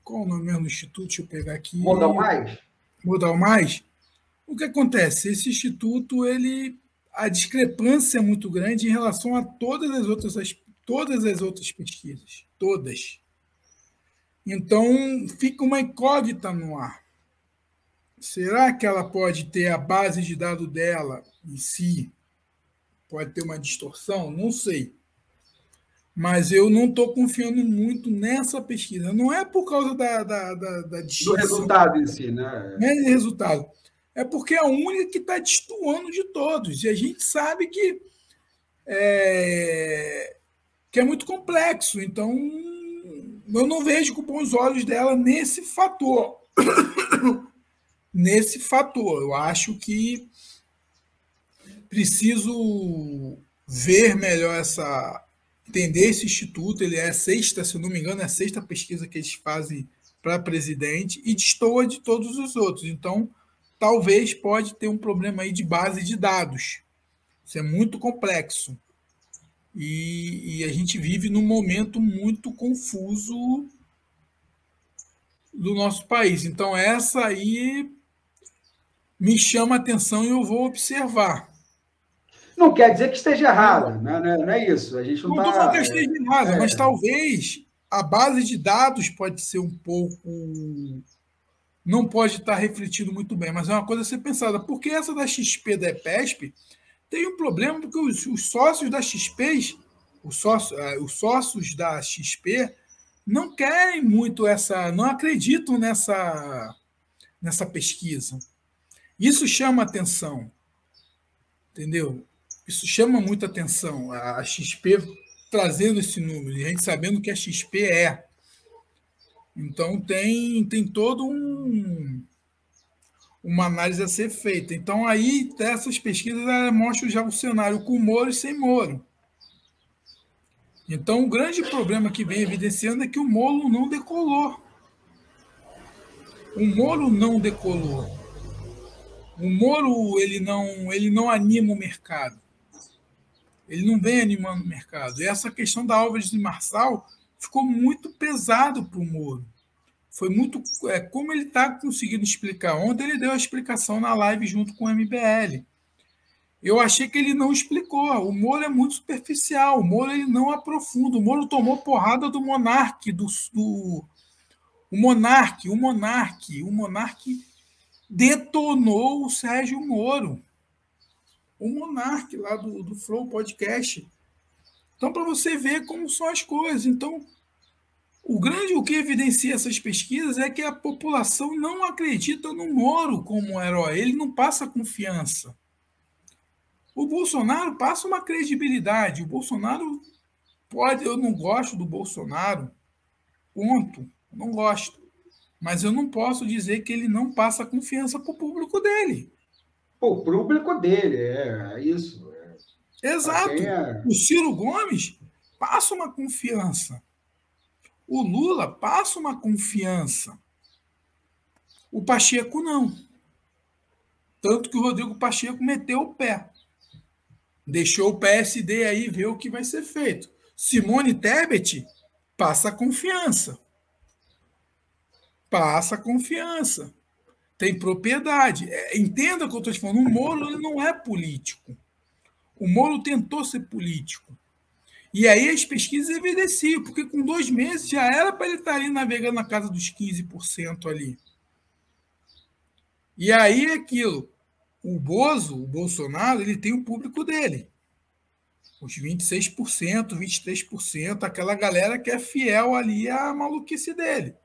qual o nome mesmo do instituto? Deixa eu pegar aqui. Modal Mais? Modal Mais. O que acontece? Esse instituto, a discrepância é muito grande em relação a todas as outras pesquisas. Todas. Então, fica uma incógnita no ar. Será que ela pode ter a base de dados dela em si? Pode ter uma distorção? Não sei. Mas eu não estou confiando muito nessa pesquisa. Não é por causa da distorção. Do resultado em si, né? Não é de resultado. É porque é a única que está destoando de todos. E a gente sabe que é muito complexo. Então, eu não vejo com bons olhos dela nesse fator. Nesse fator. Eu acho que preciso ver melhor entender esse instituto. Ele é a sexta, se eu não me engano, é a sexta pesquisa que eles fazem para presidente e destoa de todos os outros. Então, talvez pode ter um problema aí de base de dados. Isso é muito complexo. E a gente vive num momento muito confuso do nosso país. Então, essa aí me chama a atenção e eu vou observar. Não quer dizer que esteja errado, não é isso. A gente não estou falando que esteja errado, mas talvez a base de dados pode ser um pouco... Não pode estar refletindo muito bem, mas é uma coisa a ser pensada. Porque essa da XP, da EPESP, tem um problema, porque os sócios da XP, os sócios da XP não querem muito não acreditam nessa pesquisa. Isso chama atenção, entendeu? Isso chama muita atenção, a XP trazendo esse número, e a gente sabendo que a XP é. Então, tem todo uma análise a ser feita. Então, aí, essas pesquisas mostram já o cenário com Moro e sem Moro. Então, o grande problema que vem evidenciando é que o Moro não decolou. O Moro não decolou. O Moro, ele não anima o mercado. Ele não vem animando o mercado. E essa questão da Álvares de Marçal ficou muito pesado para o Moro. Foi muito... como ele está conseguindo explicar. Ontem ele deu a explicação na live junto com o MBL. Eu achei que ele não explicou. O Moro é muito superficial. O Moro ele não aprofunda. O Moro tomou porrada do Monark, o Monark detonou o Sérgio Moro. O Monark lá do Flow Podcast. Então, para você ver como são as coisas. Então, o que evidencia essas pesquisas é que a população não acredita no Moro como herói. Ele não passa confiança. O Bolsonaro passa uma credibilidade. O Bolsonaro eu não gosto do Bolsonaro, ponto. Não gosto. Mas eu não posso dizer que ele não passa confiança para o público dele. O público dele, é isso. Exato. O Ciro Gomes passa uma confiança. O Lula passa uma confiança. O Pacheco não. Tanto que o Rodrigo Pacheco meteu o pé. Deixou o PSD aí ver o que vai ser feito. Simone Tebet passa confiança. Passa confiança. Tem propriedade. Entenda o que eu estou te falando. O Moro ele não é político. O Moro tentou ser político. E aí as pesquisas evidenciam, porque com 2 meses já era para ele estar ali navegando na casa dos 15% ali. E aí é aquilo. O Bolsonaro, ele tem o público dele. Os 26%, 23%, aquela galera que é fiel ali à maluquice dele.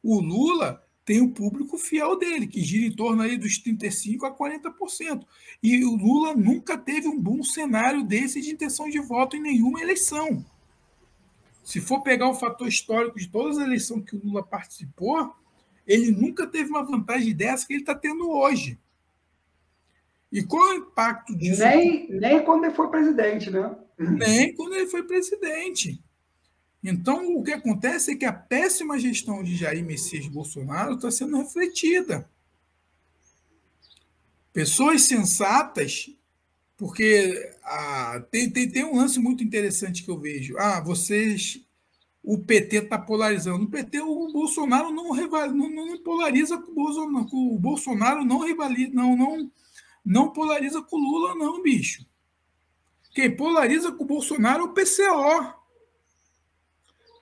O Lula tem o público fiel dele, que gira em torno aí dos 35% a 40%. E o Lula nunca teve um bom cenário desse de intenção de voto em nenhuma eleição. Se for pegar o fator histórico de todas as eleições que o Lula participou, ele nunca teve uma vantagem dessa que ele está tendo hoje. E qual é o impacto disso? Nem quando ele foi presidente, né? Nem quando ele foi presidente. Então, o que acontece é que a péssima gestão de Jair Messias Bolsonaro está sendo refletida. Pessoas sensatas, porque tem um lance muito interessante que eu vejo. O PT está polarizando. O PT, o Bolsonaro não polariza com o Bolsonaro. O Bolsonaro não polariza com o Lula, não, bicho. Quem polariza com o Bolsonaro é o PCO.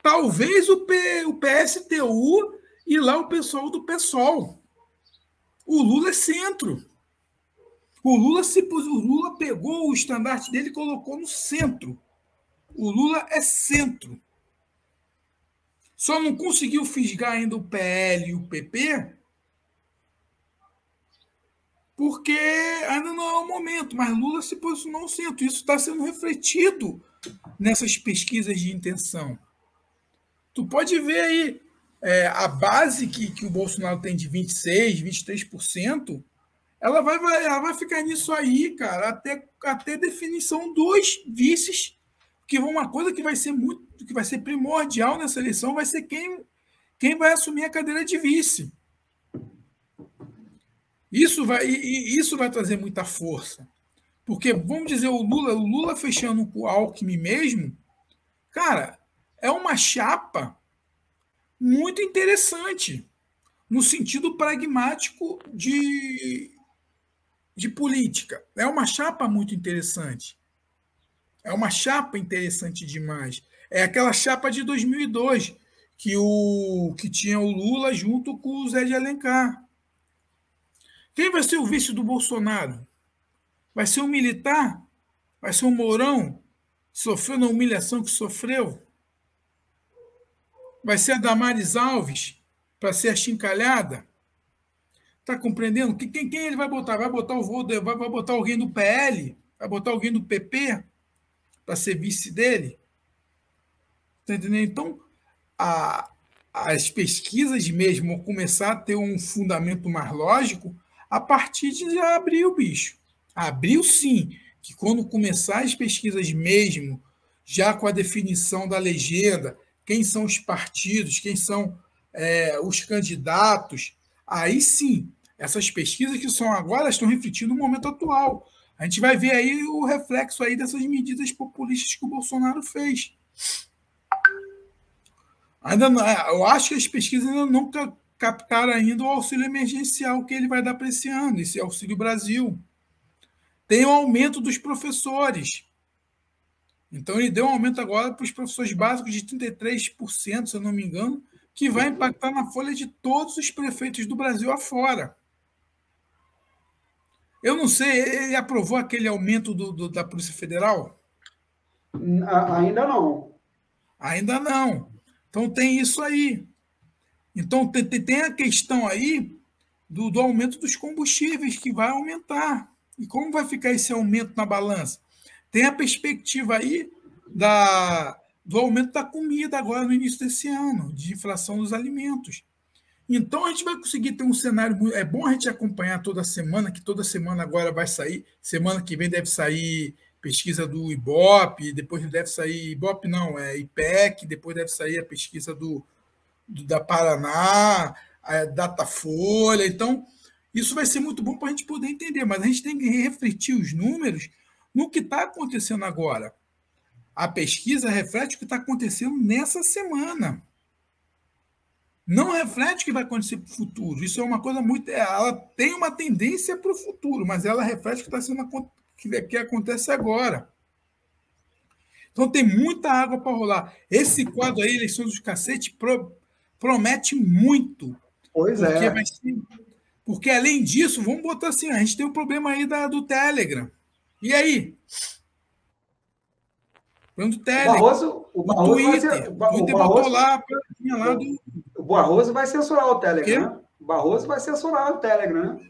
Talvez o PSTU e lá o pessoal do PSOL. O Lula é centro. O Lula pegou o estandarte dele e colocou no centro. O Lula é centro. Só não conseguiu fisgar ainda o PL e o PP porque ainda não é o momento, mas Lula se posicionou no centro. Isso está sendo refletido nessas pesquisas de intenção. Tu pode ver aí a base que o Bolsonaro tem de 26%, 23%, ela vai ficar nisso aí, cara, até definição dos vices, que uma coisa que vai ser primordial nessa eleição vai ser quem vai assumir a cadeira de vice. Isso vai trazer muita força. Porque, vamos dizer, o Lula fechando com o Alckmin mesmo, cara, é uma chapa muito interessante, no sentido pragmático de política. É uma chapa muito interessante. É uma chapa interessante demais. É aquela chapa de 2002, que tinha o Lula junto com o Zé de Alencar. Quem vai ser o vice do Bolsonaro? Vai ser um militar? Vai ser um Mourão? Sofrendo a humilhação que sofreu? Vai ser a Damares Alves para ser achincalhada? Está compreendendo? Quem ele vai botar? Vai botar alguém do PL? Vai botar alguém do PP para ser vice dele? Está entendendo? Então, as pesquisas mesmo vão começar a ter um fundamento mais lógico a partir de abrir o bicho. Abriu sim, que quando começar as pesquisas mesmo, já com a definição da legenda, quem são os partidos, quem são os candidatos, aí sim, essas pesquisas que são agora estão refletindo o momento atual. A gente vai ver aí o reflexo aí dessas medidas populistas que o Bolsonaro fez. Ainda não, eu acho que as pesquisas ainda não captaram ainda o auxílio emergencial que ele vai dar para esse ano, esse Auxílio Brasil. Tem o aumento dos professores. Então, ele deu um aumento agora para os professores básicos de 33%, se eu não me engano, que vai impactar na folha de todos os prefeitos do Brasil afora. Eu não sei, ele aprovou aquele aumento da Polícia Federal? Ainda não. Ainda não. Então, tem isso aí. Então, tem a questão aí do aumento dos combustíveis, que vai aumentar. E como vai ficar esse aumento na balança? Tem a perspectiva aí do aumento da comida agora no início desse ano, de inflação dos alimentos. Então, a gente vai conseguir ter um cenário... É bom a gente acompanhar toda semana, que toda semana agora vai sair. Semana que vem deve sair pesquisa do Ibope, depois deve sair... Ibope não, é IPEC, depois deve sair a pesquisa da Paraná, a Datafolha. Então, isso vai ser muito bom para a gente poder entender, mas a gente tem que refletir os números no que está acontecendo agora. A pesquisa reflete o que está acontecendo nessa semana. Não reflete o que vai acontecer para o futuro. Isso é uma coisa muito... Ela tem uma tendência para o futuro, mas ela reflete o que está sendo que acontece agora. Então tem muita água para rolar. Esse quadro aí, Eleições dos Cacete, promete muito. Pois porque é. vai ser, porque além disso, vamos botar assim, a gente tem um problema aí do Telegram. E aí? Do Telegram. O No Barroso vai ser. Twitter. O Twitter botou lá a plaquinha lá do. O Barroso vai censurar o Quê? Telegram, né? O Barroso vai censurar o Telegram, né?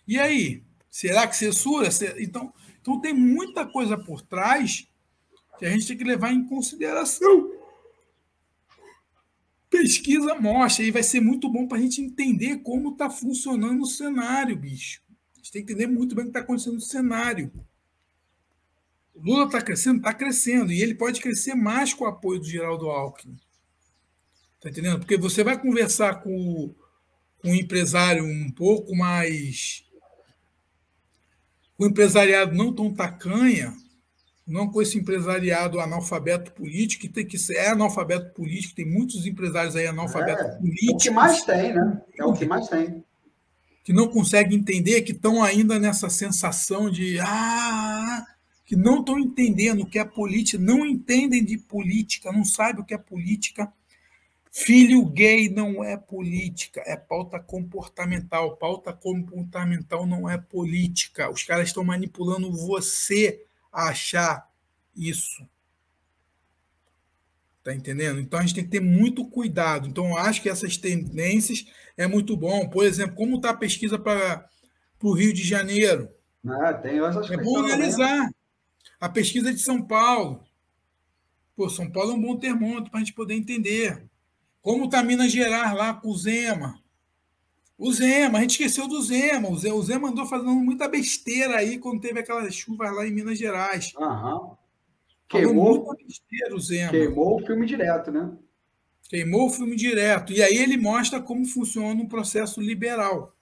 E aí? Será que censura? Então tem muita coisa por trás que a gente tem que levar em consideração. Pesquisa mostra, e vai ser muito bom para a gente entender como está funcionando o cenário, bicho. A gente tem que entender muito bem o que está acontecendo no cenário. O Lula está crescendo, e ele pode crescer mais com o apoio do Geraldo Alckmin. Está entendendo? Porque você vai conversar com um empresário um pouco mais. O empresariado não tão tacanha, não com esse empresariado analfabeto político, que tem que ser analfabeto político, tem muitos empresários aí analfabetos políticos. É o que mais tem, né? É o que mais tem. Que não conseguem entender, que estão ainda nessa sensação de que não estão entendendo o que é política, não entendem de política, não sabem o que é política. Filho gay não é política, é pauta comportamental. Pauta comportamental não é política. Os caras estão manipulando você a achar isso. Tá entendendo? Então a gente tem que ter muito cuidado. Então eu acho que essas tendências é muito bom. Por exemplo, como está a pesquisa para o Rio de Janeiro? Tem essas É bom analisar. Também. A pesquisa de São Paulo. Pô, São Paulo é um bom termômetro para a gente poder entender. Como está Minas Gerais lá com o Zema? O Zema, a gente esqueceu do Zema. O Zema andou fazendo muita besteira aí quando teve aquelas chuvas lá em Minas Gerais. Queimou o Zema. Queimou o filme direto, né? Queimou o filme direto. E aí ele mostra como funciona um processo liberal.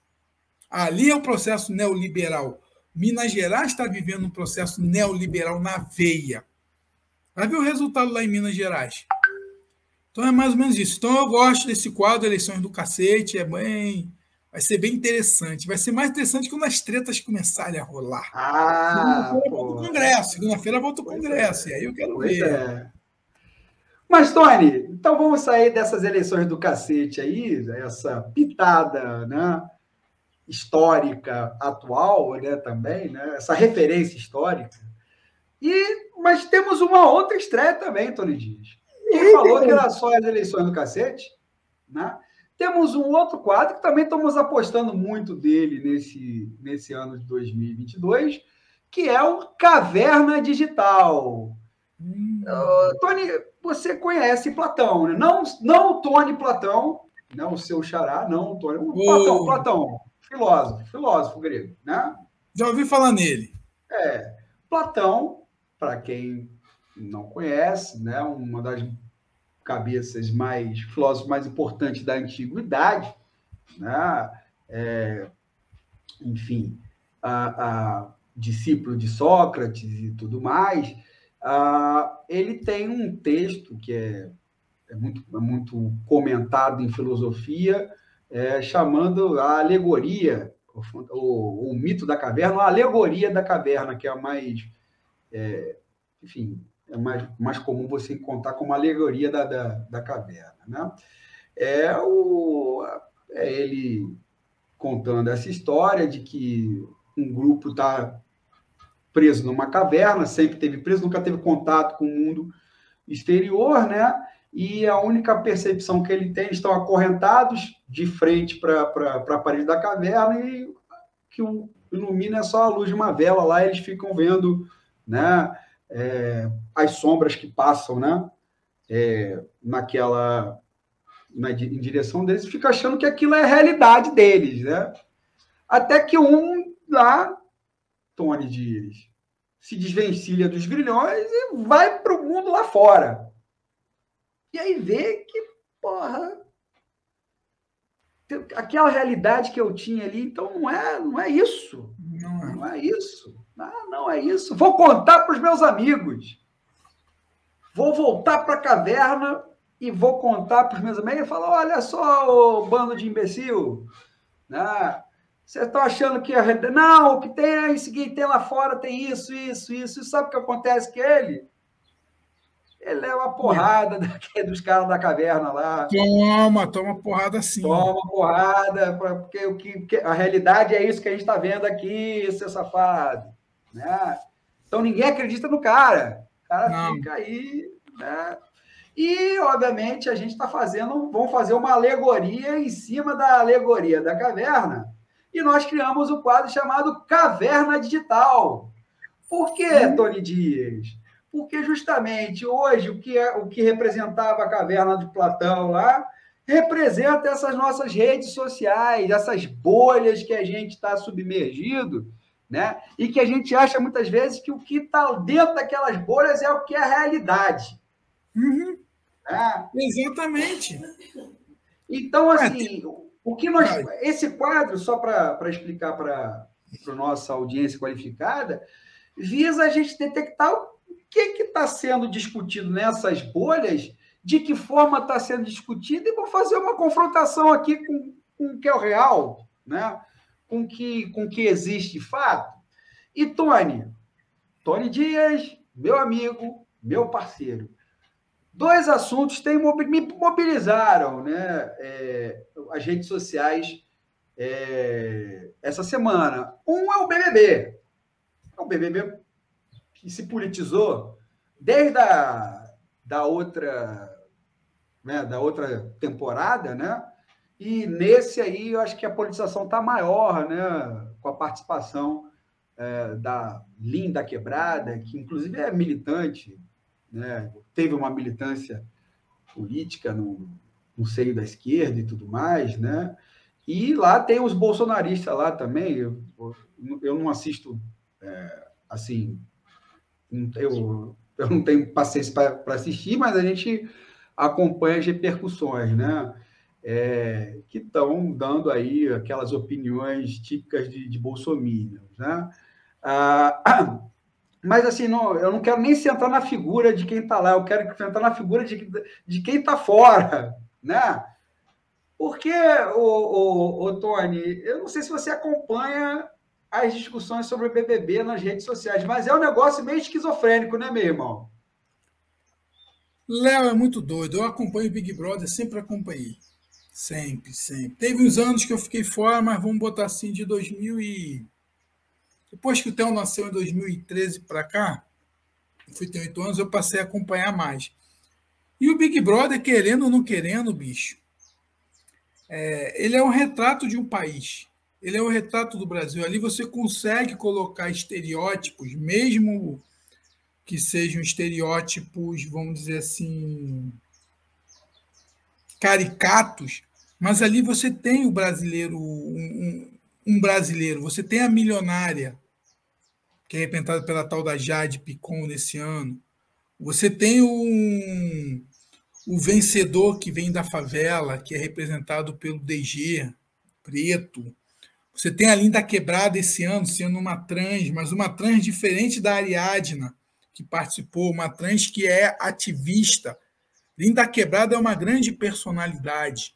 Ali é o processo neoliberal. Minas Gerais está vivendo um processo neoliberal na veia. Vai ver o resultado lá em Minas Gerais. Então é mais ou menos isso. Então eu gosto desse quadro, Eleições do Cacete, vai ser bem interessante. Vai ser mais interessante quando as tretas começarem a rolar. Segunda-feira volta o Congresso. E aí eu quero ver. Mas, Tony, então vamos sair dessas eleições do cacete aí, essa pitada, né, histórica atual, né, também, né, essa referência histórica. Mas temos uma outra estreia também, Tony Dias. Ele falou que era só as eleições do cacete, né? Temos um outro quadro que também estamos apostando muito dele nesse ano de 2022, que é o Caverna Digital. Tony, você conhece Platão, né? Não o Tony Platão, não o seu xará, não o Tony. Platão, filósofo grego, né? Já ouvi falar nele. Platão, para quem não conhece, né? Uma das cabeças filósofos mais importantes da antiguidade, né? Enfim, discípulo de Sócrates e tudo mais. Ele tem um texto que é muito comentado em filosofia, chamando a alegoria, o mito da caverna, a alegoria da caverna, que é a mais, enfim, é mais comum você encontrar como alegoria da caverna, né? Ele contando essa história de que um grupo está preso numa caverna, sempre teve preso, nunca teve contato com o mundo exterior, né? E a única percepção que ele tem, eles estão acorrentados de frente para a parede da caverna e que o ilumina é só a luz de uma vela lá, eles ficam vendo, né, as sombras que passam, né, em direção deles, e fica achando que aquilo é a realidade deles, né? Até que um lá, Tony Dias, se desvencilha dos grilhões e vai para o mundo lá fora. E aí vê que, porra, aquela realidade que eu tinha ali, então não é isso. Não é isso. Não é isso. Vou contar para os meus amigos. Vou voltar para a caverna e vou contar para os meus amigos e falar, olha só, o bando de imbecil, né? Vocês estão achando que... Não, o que tem é o seguinte, tem lá fora, tem isso. E sabe o que acontece com ele? Ele leva uma porrada dos caras da caverna lá. Toma porrada sim. Toma porrada, porque a realidade é isso que a gente está vendo aqui, seu safado. Né? Então ninguém acredita no cara. O cara fica aí, né? E, obviamente, a gente está vamos fazer uma alegoria em cima da alegoria da caverna, e nós criamos o quadro chamado Caverna Digital. Por quê, Tony Dias? Porque justamente hoje o que representava a caverna de Platão lá representa essas nossas redes sociais, essas bolhas que a gente está submergido, né? E que a gente acha muitas vezes que o que está dentro daquelas bolhas é o que é a realidade. Uhum. Exatamente. Então, assim, o que nós. Esse quadro, só para explicar para a nossa audiência qualificada, visa a gente detectar o que está sendo discutido nessas bolhas, de que forma está sendo discutido, e vou fazer uma confrontação aqui com o que é o real, né? com o que existe de fato. E Tony Dias, meu amigo, meu parceiro, dois assuntos me mobilizaram, né? As redes sociais essa semana. Um é o BBB. É um BBB que se politizou desde da outra temporada, né? E nesse aí eu acho que a politização está maior, né? Com a participação da Linda Quebrada, que inclusive é militante, né? Teve uma militância política no seio da esquerda e tudo mais, né? E lá tem os bolsonaristas lá também. Eu não assisto assim, eu não tenho paciência para assistir, mas a gente acompanha as repercussões, né? Que estão dando aí aquelas opiniões típicas de bolsominions, né? Mas, assim, eu não quero nem sentar na figura de quem está lá, eu quero sentar na figura de quem está fora, né? Porque, Tony, eu não sei se você acompanha as discussões sobre o BBB nas redes sociais, mas é um negócio meio esquizofrênico, né, meu irmão? Léo é muito doido. Eu acompanho o Big Brother, sempre acompanhei. Sempre. Teve uns anos que eu fiquei fora, mas vamos botar assim, de 2000 e... Depois que o Theo nasceu em 2013 para cá, eu fui ter 8 anos, eu passei a acompanhar mais. E o Big Brother, querendo ou não querendo, bicho, ele é um retrato de um país. Ele é um retrato do Brasil. Ali você consegue colocar estereótipos, mesmo que sejam estereótipos, vamos dizer assim, caricatos, mas ali você tem o brasileiro, um brasileiro, você tem a milionária, que é representada pela tal da Jade Picon nesse ano, você tem o vencedor que vem da favela, que é representado pelo DG, preto. Você tem a Linda Quebrada esse ano, sendo uma trans, mas uma trans diferente da Ariadna, que participou, uma trans que é ativista. Linda Quebrada é uma grande personalidade.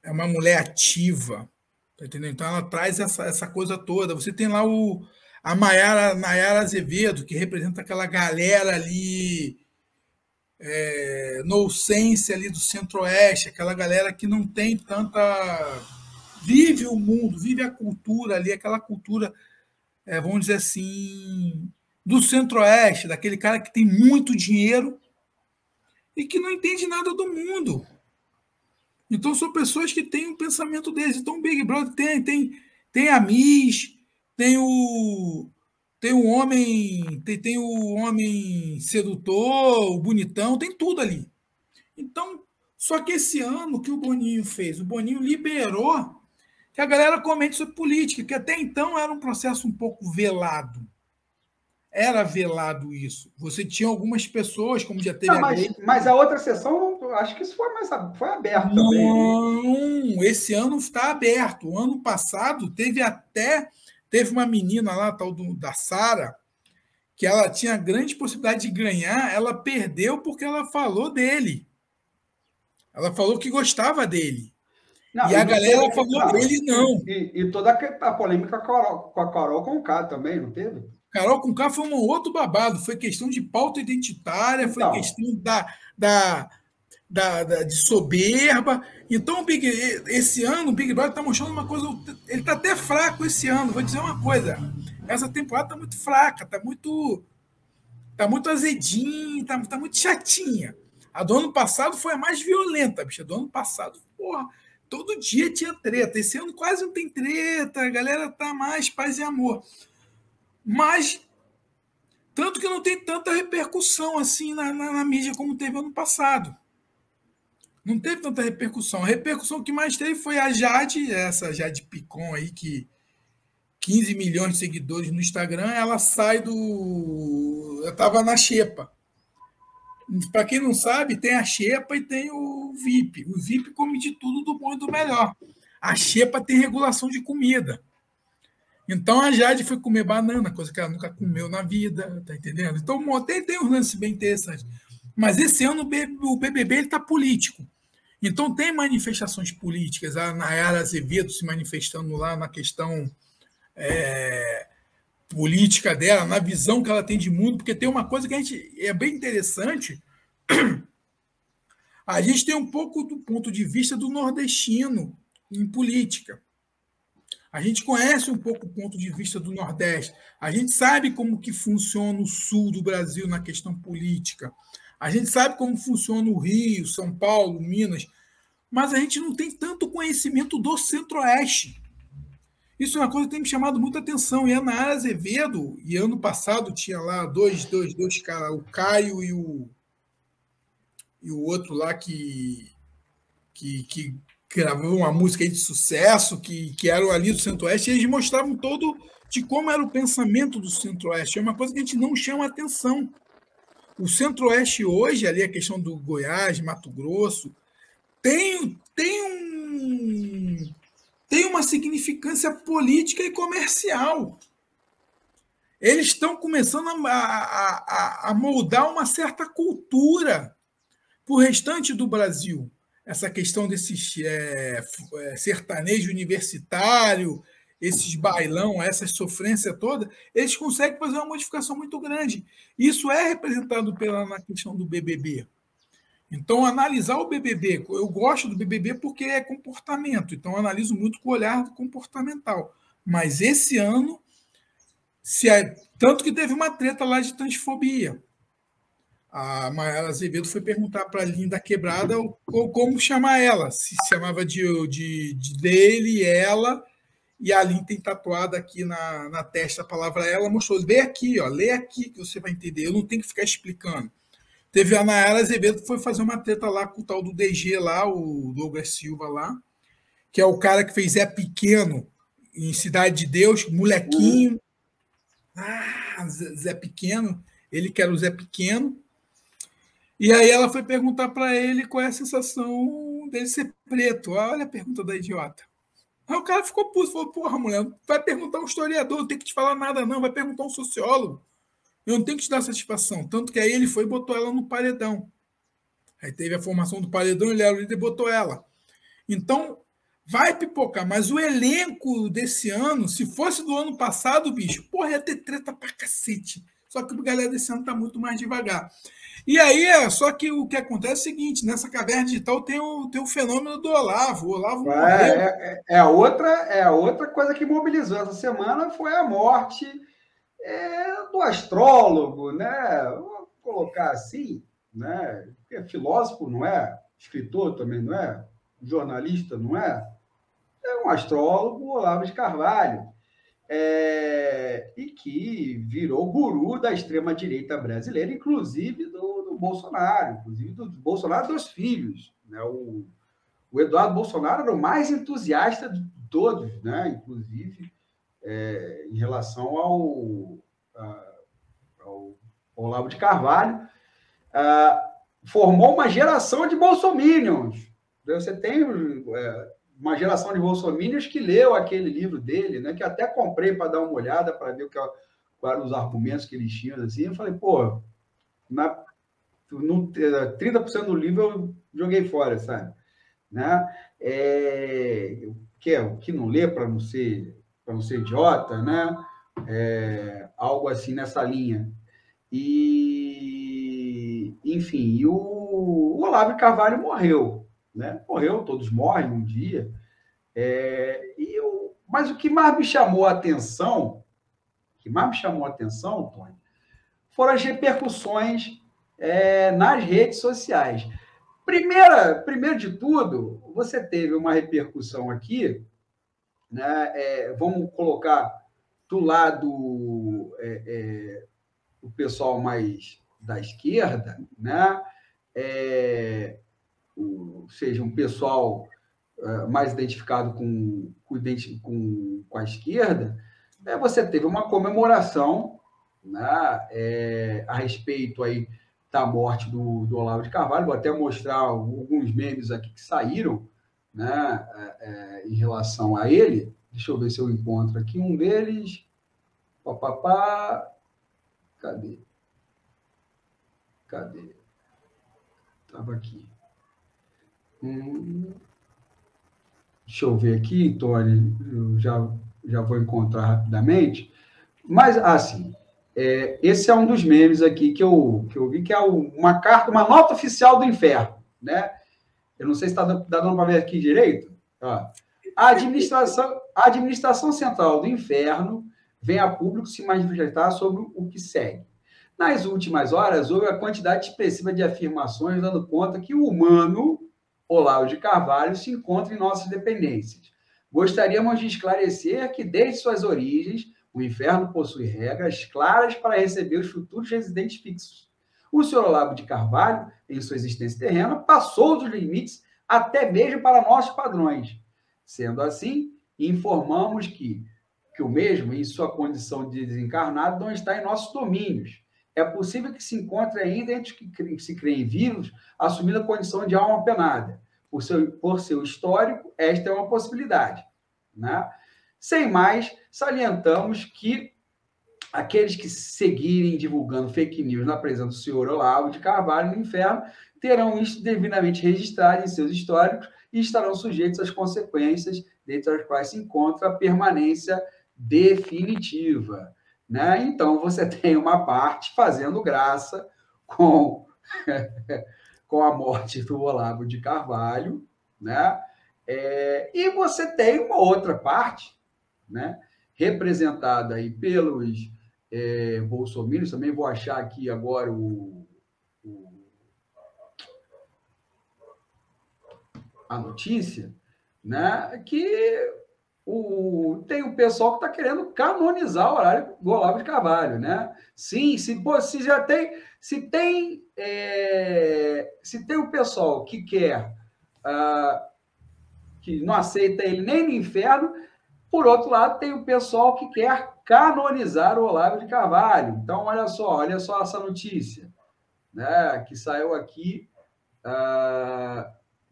É uma mulher ativa. Tá entendendo? Então ela traz essa coisa toda. Você tem lá a Nayara Azevedo, que representa aquela galera ali nonsense ali do Centro-Oeste, aquela galera que não tem tanta... Vive o mundo, vive a cultura ali, aquela cultura, vamos dizer assim, do Centro-Oeste, daquele cara que tem muito dinheiro e que não entende nada do mundo. Então são pessoas que têm um pensamento deles. Então o Big Brother tem a Miss, tem o homem sedutor, o bonitão, tem tudo ali. Então, só que esse ano o que o Boninho fez? O Boninho liberou que a galera comente sobre política, que até então era um processo um pouco velado. Era velado isso. Você tinha algumas pessoas, como já teve mas a outra sessão, acho que isso foi aberto também. Não, esse ano está aberto. O ano passado teve uma menina lá, tal da Sara, que ela tinha grande possibilidade de ganhar, ela perdeu porque ela falou dele. Ela falou que gostava dele. Não, E e a não galera teve, falou, não, ele não. e toda a polêmica com a Carol Conká também, não teve? Carol Conká foi um outro babado. Foi questão de pauta identitária, foi Então, questão da, de soberba. Então, esse ano, o Big Brother está mostrando uma coisa. Ele está até fraco esse ano. Vou dizer uma coisa. Essa temporada está muito fraca, tá muito azedinha, tá muito chatinha. A do ano passado foi a mais violenta, bicha. Do ano passado, porra, todo dia tinha treta. Esse ano quase não tem treta, a galera tá mais paz e amor. Mas, tanto que não tem tanta repercussão assim na mídia como teve ano passado. Não teve tanta repercussão. A repercussão que mais teve foi a Jade, essa Jade Picon aí, que 15 milhões de seguidores no Instagram, ela sai do. Eu tava na Xepa. Para quem não sabe, tem a Xepa e tem o VIP. O VIP come de tudo do bom e do melhor. A Xepa tem regulação de comida. Então a Jade foi comer banana, coisa que ela nunca comeu na vida, tá entendendo? Então tem um lance bem interessante. Mas esse ano o BBB está político. Então tem manifestações políticas. A Nayara Azevedo se manifestando lá na questão política dela, na visão que ela tem de mundo, porque tem uma coisa que a gente é bem interessante. A gente tem um pouco do ponto de vista do nordestino em política. A gente conhece um pouco o ponto de vista do Nordeste. A gente sabe como que funciona o sul do Brasil na questão política. A gente sabe como funciona o Rio, São Paulo, Minas. Mas a gente não tem tanto conhecimento do Centro-Oeste. Isso é uma coisa que tem me chamado muita atenção. E a Nayara Azevedo, e ano passado tinha lá dois caras, o Caio e o outro lá que gravou uma música aí de sucesso, que eram ali do Centro-Oeste, e eles mostravam todo de como era o pensamento do Centro-Oeste. É uma coisa que a gente não chama atenção. O Centro-Oeste hoje, ali a questão do Goiás, Mato Grosso, tem uma significância política e comercial. Eles estão começando a moldar uma certa cultura para o restante do Brasil. Essa questão desses sertanejo universitário, esses bailão, essa sofrência toda, eles conseguem fazer uma modificação muito grande. Isso é representado na questão do BBB. Então, analisar o BBB, eu gosto do BBB porque é comportamento, então eu analiso muito com o olhar comportamental. Mas esse ano, tanto que teve uma treta lá de transfobia. A Nayara Azevedo foi perguntar para a Linda Quebrada como chamar ela. Se chamava de dele, ela, e a Linda tem tatuada aqui na testa a palavra ela, mostrou, lê aqui que você vai entender, eu não tenho que ficar explicando. Teve a Nayara Azevedo que foi fazer uma treta lá com o tal do DG lá, o Douglas Silva lá, que é o cara que fez Zé Pequeno em Cidade de Deus, molequinho. Zé Pequeno, ele que era o Zé Pequeno. E aí ela foi perguntar para ele qual é a sensação dele ser preto. Olha a pergunta da idiota. Aí o cara ficou puto, falou, porra, mulher, vai perguntar um historiador, não tem que te falar nada não, vai perguntar um sociólogo. Eu não tenho que te dar satisfação. Tanto que aí ele foi e botou ela no paredão. Aí teve a formação do paredão, ele era o líder e botou ela. Então, vai pipocar. Mas o elenco desse ano, se fosse do ano passado, bicho, porra, ia ter treta pra cacete. Só que o galera desse ano tá muito mais devagar. E aí, só que o que acontece é o seguinte, nessa caverna digital tem o fenômeno do Olavo. O Olavo morreu. A outra coisa que mobilizou essa semana foi a morte do astrólogo, né? Vou colocar assim, né? Porque filósofo não é, escritor também não é, jornalista não é, é um astrólogo, Olavo de Carvalho, e que virou guru da extrema-direita brasileira, inclusive do Bolsonaro, inclusive do Bolsonaro dos filhos, né? O Eduardo Bolsonaro era o mais entusiasta de todos, né? Inclusive em relação ao Olavo de Carvalho, formou uma geração de bolsominions. Você tem uma geração de bolsominions que leu aquele livro dele, né, que até comprei para dar uma olhada, para ver quais eram os argumentos que eles tinham. Assim. Eu falei, pô, 30% do livro eu joguei fora, sabe? né? Que não lê para não ser idiota, né? Algo assim nessa linha. E, enfim, o Olavo de Carvalho morreu, né? Morreu, todos morrem um dia. Mas o que mais me chamou a atenção, Tony, foram as repercussões nas redes sociais. Primeiro de tudo, você teve uma repercussão aqui, né? Vamos colocar do lado o pessoal mais da esquerda, né? Ou seja, um pessoal mais identificado com a esquerda, você teve uma comemoração, né, a respeito aí da morte do Olavo de Carvalho. Vou até mostrar alguns memes aqui que saíram, né, em relação a ele. Deixa eu ver se eu encontro aqui um deles. Cadê? Estava aqui. Deixa eu ver aqui, Tony, eu já vou encontrar rapidamente. Mas, assim, esse é um dos memes aqui que eu vi, que é uma nota oficial do inferno, né? Eu não sei se está dando para ver aqui direito. Ó. A administração central do inferno vem a público se manifestar sobre o que segue. Nas últimas horas, houve a quantidade expressiva de afirmações dando conta que o humano Olavo de Carvalho se encontra em nossas dependências. Gostaríamos de esclarecer que, desde suas origens, o inferno possui regras claras para receber os futuros residentes fixos. O senhor Olavo de Carvalho, em sua existência terrena, passou dos limites até mesmo para nossos padrões. Sendo assim, informamos que o mesmo, em sua condição de desencarnado, não está em nossos domínios. É possível que se encontre ainda entre os que se creem vivos, assumindo a condição de alma penada. Por seu histórico, esta é uma possibilidade, né? Sem mais, salientamos que aqueles que seguirem divulgando fake news na presença do senhor Olavo de Carvalho no inferno terão isso devidamente registrado em seus históricos e estarão sujeitos às consequências, dentre as quais se encontra a permanência definitiva, né? Então, você tem uma parte fazendo graça com a morte do Olavo de Carvalho, né? E você tem uma outra parte, né, representada aí pelos bolsominions. Também vou achar aqui agora a notícia, né, que tem um pessoal que está querendo canonizar o horário do Olavo de Carvalho, né? Sim, se tem um pessoal que quer, que não aceita ele nem no inferno, por outro lado, tem o pessoal que quer canonizar o Olavo de Carvalho. Então, olha só essa notícia, né, que saiu aqui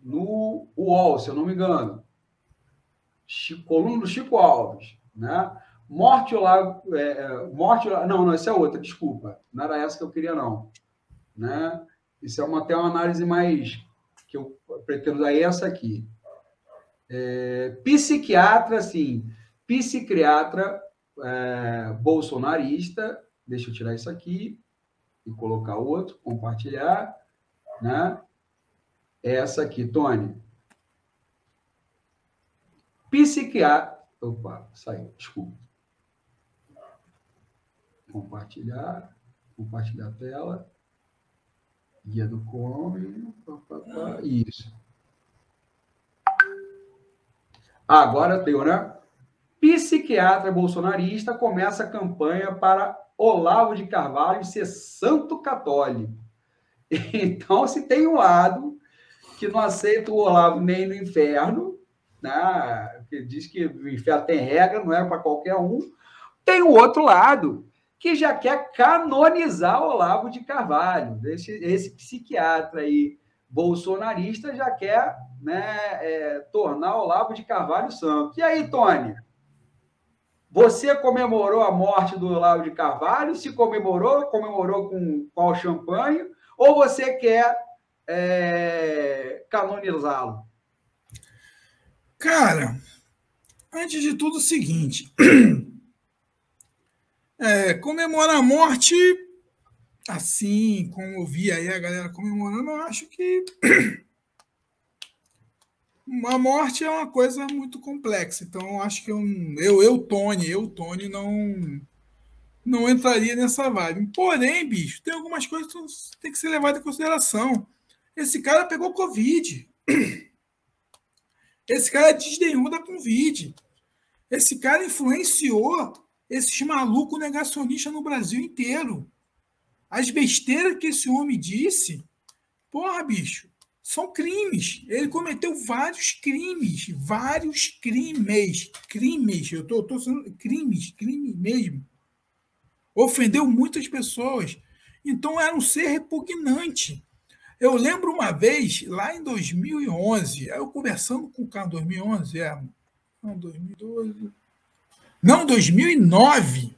no UOL, se eu não me engano. Coluna do Chico Alves, né? Morte Olavo... Não, essa é outra, desculpa. Não era essa que eu queria, não. Né? Isso é até uma análise mais... que eu pretendo dar essa aqui. Psiquiatra bolsonarista. Deixa eu tirar isso aqui e colocar outro, compartilhar, né? Essa aqui, Tony. Psiquiatra... Opa, saiu, desculpa. Compartilhar a tela. Guia do Chrome. Isso. Agora tem, né? Psiquiatra bolsonarista começa a campanha para Olavo de Carvalho ser santo católico. Então, se tem um lado que não aceita o Olavo nem no inferno, né, que diz que o inferno tem regra, não é para qualquer um, tem o outro lado que já quer canonizar o Olavo de Carvalho. Esse psiquiatra aí bolsonarista já quer, né, tornar o Olavo de Carvalho santo. E aí, Tony? Você comemorou a morte do Olavo de Carvalho? Se comemorou com qual champanhe? Ou você quer canonizá-lo? Cara, antes de tudo, o seguinte: comemorar a morte, assim como eu vi aí a galera comemorando, eu acho que a morte é uma coisa muito complexa. Então, eu acho que Tony, não entraria nessa vibe. Porém, bicho, tem algumas coisas que tem que ser levadas em consideração. Esse cara pegou Covid. Esse cara desdenhou da Covid. Esse cara influenciou esses malucos negacionistas no Brasil inteiro. As besteiras que esse homem disse, porra, bicho, são crimes. Ele cometeu vários crimes. Vários crimes. Crimes. Eu tô falando crimes mesmo. Ofendeu muitas pessoas. Então era um ser repugnante. Eu lembro uma vez, lá em 2011, eu conversando com o cara, 2011, não, 2012, não, 2009,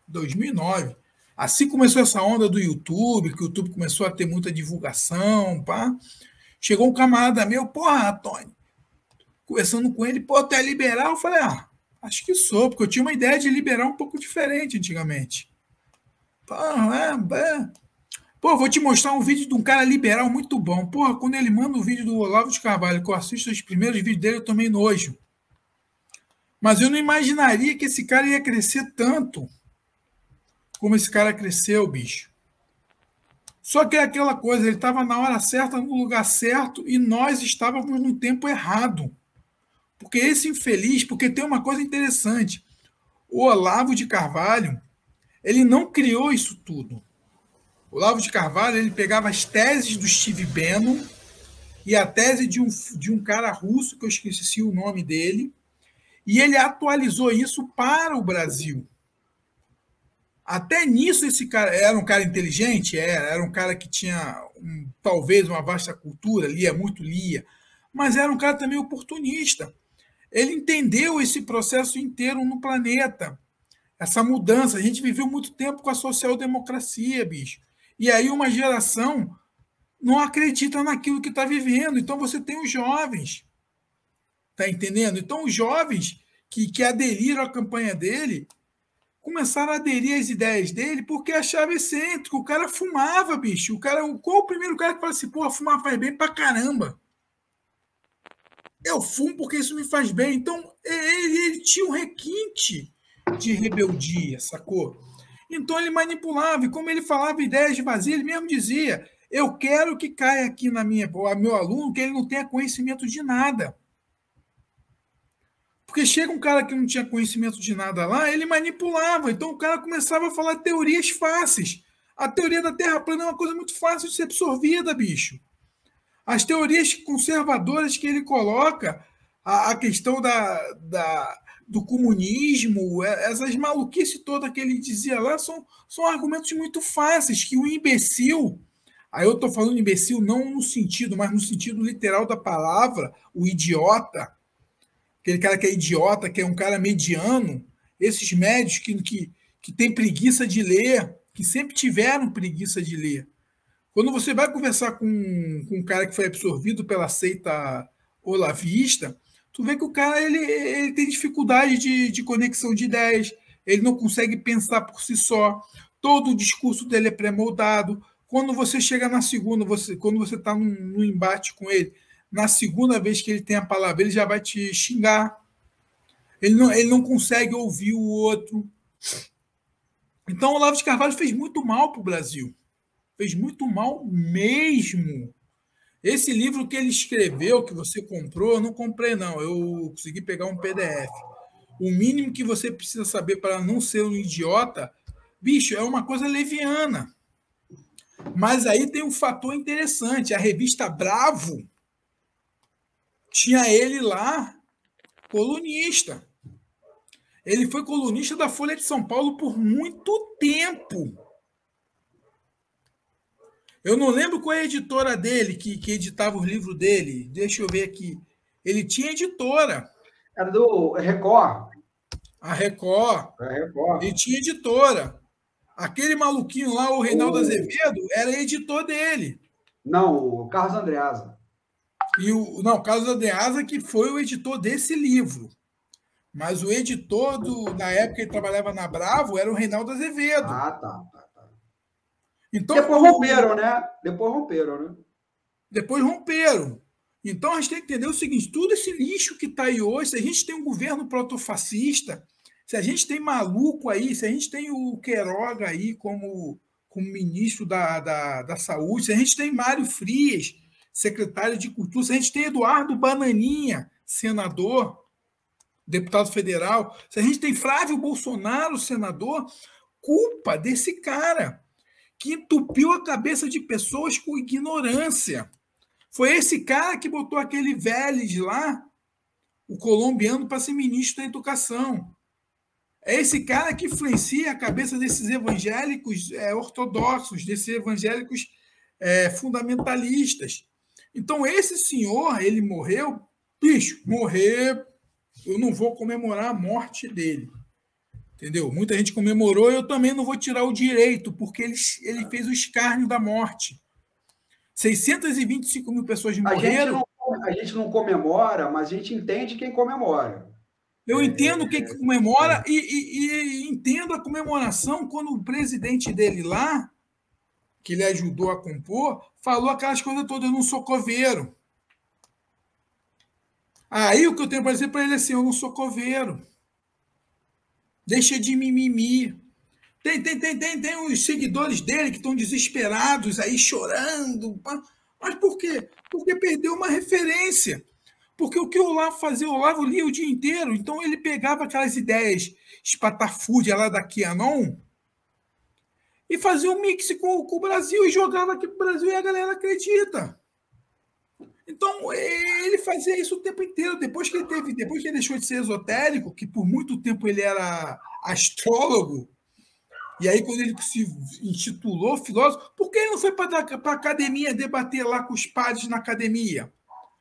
2009. Assim começou essa onda do YouTube, que o YouTube começou a ter muita divulgação, pá. Chegou um camarada meu, porra, Tony, conversando com ele, pô, tu é liberal? Eu falei, acho que sou, porque eu tinha uma ideia de liberal um pouco diferente antigamente. Pô, vou te mostrar um vídeo de um cara liberal muito bom. Porra, quando ele manda o vídeo do Olavo de Carvalho, que eu assisto os primeiros vídeos dele, eu tomei nojo. Mas eu não imaginaria que esse cara ia crescer tanto como esse cara cresceu, bicho. Só que é aquela coisa, ele estava na hora certa, no lugar certo, e nós estávamos no tempo errado. Porque esse infeliz, porque tem uma coisa interessante, o Olavo de Carvalho, ele não criou isso tudo. O Olavo de Carvalho, ele pegava as teses do Steve Bannon e a tese de um cara russo, que eu esqueci o nome dele, e ele atualizou isso para o Brasil. Até nisso esse cara era um cara inteligente, era um cara que tinha talvez uma vasta cultura, lia, mas era um cara também oportunista. Ele entendeu esse processo inteiro no planeta, essa mudança. A gente viveu muito tempo com a social-democracia, bicho. E aí uma geração não acredita naquilo que está vivendo. Então você tem os jovens, tá entendendo? Então os jovens que aderiram à campanha dele começaram a aderir às ideias dele porque achava excêntrico. O cara fumava, bicho. Qual o primeiro cara que fala assim, pô, fumar faz bem pra caramba? Eu fumo porque isso me faz bem. Então ele tinha um requinte de rebeldia, sacou? Então ele manipulava, e como ele falava ideias vazias, ele mesmo dizia: eu quero que caia aqui meu aluno, que ele não tenha conhecimento de nada. Porque chega um cara que não tinha conhecimento de nada lá, ele manipulava. Então o cara começava a falar teorias fáceis. A teoria da Terra plana é uma coisa muito fácil de ser absorvida, bicho. As teorias conservadoras que ele coloca, a questão do comunismo, essas maluquices todas que ele dizia lá, são argumentos muito fáceis, que o imbecil, aí eu estou falando imbecil não no sentido, mas no sentido literal da palavra, o idiota, aquele cara que é idiota, que é um cara mediano, esses médios que têm preguiça de ler, que sempre tiveram preguiça de ler. Quando você vai conversar com um cara que foi absorvido pela seita olavista, tu vê que o cara ele tem dificuldade de conexão de ideias, ele não consegue pensar por si só, todo o discurso dele é pré-moldado. Quando você chega na segunda, quando você está num embate com ele, na segunda vez que ele tem a palavra, ele já vai te xingar. Ele não consegue ouvir o outro. Então, o Olavo de Carvalho fez muito mal para o Brasil. Fez muito mal mesmo. Esse livro que ele escreveu, que você comprou, eu não comprei, não. Eu consegui pegar um PDF. O mínimo que você precisa saber para não ser um idiota, bicho, é uma coisa leviana. Mas aí tem um fator interessante. A revista Bravo tinha ele lá, colunista. Ele foi colunista da Folha de São Paulo por muito tempo. Eu não lembro qual é a editora dele, que editava os livros dele. Deixa eu ver aqui. Ele tinha editora. Era do Record. A Record. Ele tinha editora. Aquele maluquinho lá, o Reinaldo Azevedo, era editor dele. Não, o Carlos Andreasa. Não, Carlos Andreasa, que foi o editor desse livro. Mas o editor, na época que ele trabalhava na Bravo, era o Reinaldo Azevedo. Ah, tá. Então, Depois romperam, né? Depois romperam. Então, a gente tem que entender o seguinte, tudo esse lixo que está aí hoje, se a gente tem um governo protofascista, se a gente tem maluco aí, se a gente tem o Queiroga aí como ministro da Saúde, se a gente tem Mário Frias, secretário de Cultura, se a gente tem Eduardo Bananinha, senador, deputado federal, se a gente tem Flávio Bolsonaro, senador, culpa desse cara que entupiu a cabeça de pessoas com ignorância. Foi esse cara que botou aquele Vélez lá, o colombiano, para ser ministro da Educação. É esse cara que influencia a cabeça desses evangélicos ortodoxos, desses evangélicos fundamentalistas. Então, esse senhor, ele morreu, bicho, morrer, eu não vou comemorar a morte dele. Entendeu? Muita gente comemorou, eu também não vou tirar o direito, porque ele fez o escárnio da morte. 625 mil pessoas morreram. A gente não comemora, mas a gente entende quem comemora. Eu entendo quem comemora e entendo a comemoração quando o presidente dele lá, que ele ajudou a compor, falou aquelas coisas todas, eu não sou coveiro. Aí o que eu tenho para dizer para ele é assim, eu não sou coveiro. Deixa de mimimi. Tem os seguidores dele que estão desesperados aí, chorando. Mas por quê? Porque perdeu uma referência. Porque o que o Olavo fazia? O Olavo lia o dia inteiro. Então ele pegava aquelas ideias espatafúrdias lá da QAnon e fazia um mix com o Brasil e jogava aqui para o Brasil e a galera acredita. Então, ele fazia isso o tempo inteiro. Depois que ele deixou de ser esotérico, que por muito tempo ele era astrólogo, e aí quando ele se intitulou filósofo, por que ele não foi para a academia debater lá com os padres na academia?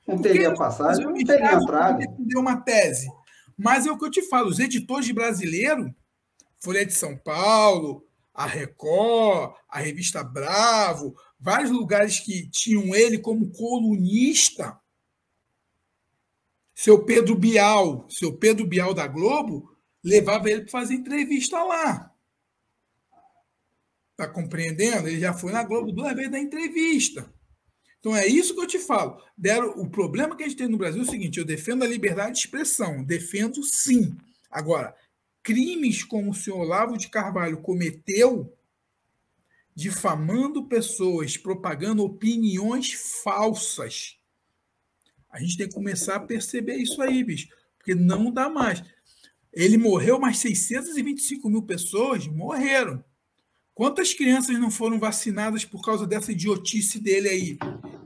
Não teria passado, não teria entrado. Defender uma tese. Mas é o que eu te falo, os editores brasileiros, Folha de São Paulo, a Record, a revista Bravo, vários lugares que tinham ele como colunista. Seu Pedro Bial da Globo, levava ele para fazer entrevista lá. Está compreendendo? Ele já foi na Globo 2 vezes na entrevista. Então é isso que eu te falo. O problema que a gente tem no Brasil é o seguinte, eu defendo a liberdade de expressão, defendo sim. Agora, crimes como o senhor Olavo de Carvalho cometeu, difamando pessoas, propagando opiniões falsas. A gente tem que começar a perceber isso aí, bicho, porque não dá mais. Ele morreu, mas 625 mil pessoas morreram. Quantas crianças não foram vacinadas por causa dessa idiotice dele aí,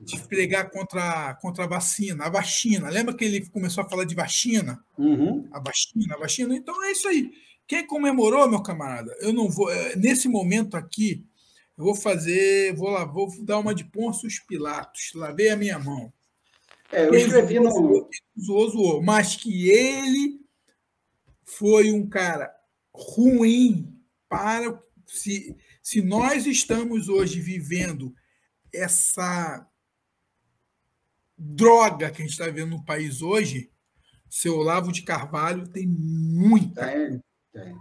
de pregar contra a vacina, a vacina? Lembra que ele começou a falar de vacina? Uhum. A vacina. Então é isso aí. Quem comemorou, meu camarada, eu não vou. Nesse momento aqui, eu vou dar uma de Pôncio Pilatos. Lavei a minha mão. Eu escrevi no. Zoou, mas que ele foi um cara ruim para. Se nós estamos hoje vivendo essa droga que a gente está vivendo no país hoje, seu Olavo de Carvalho tem muita. Tem.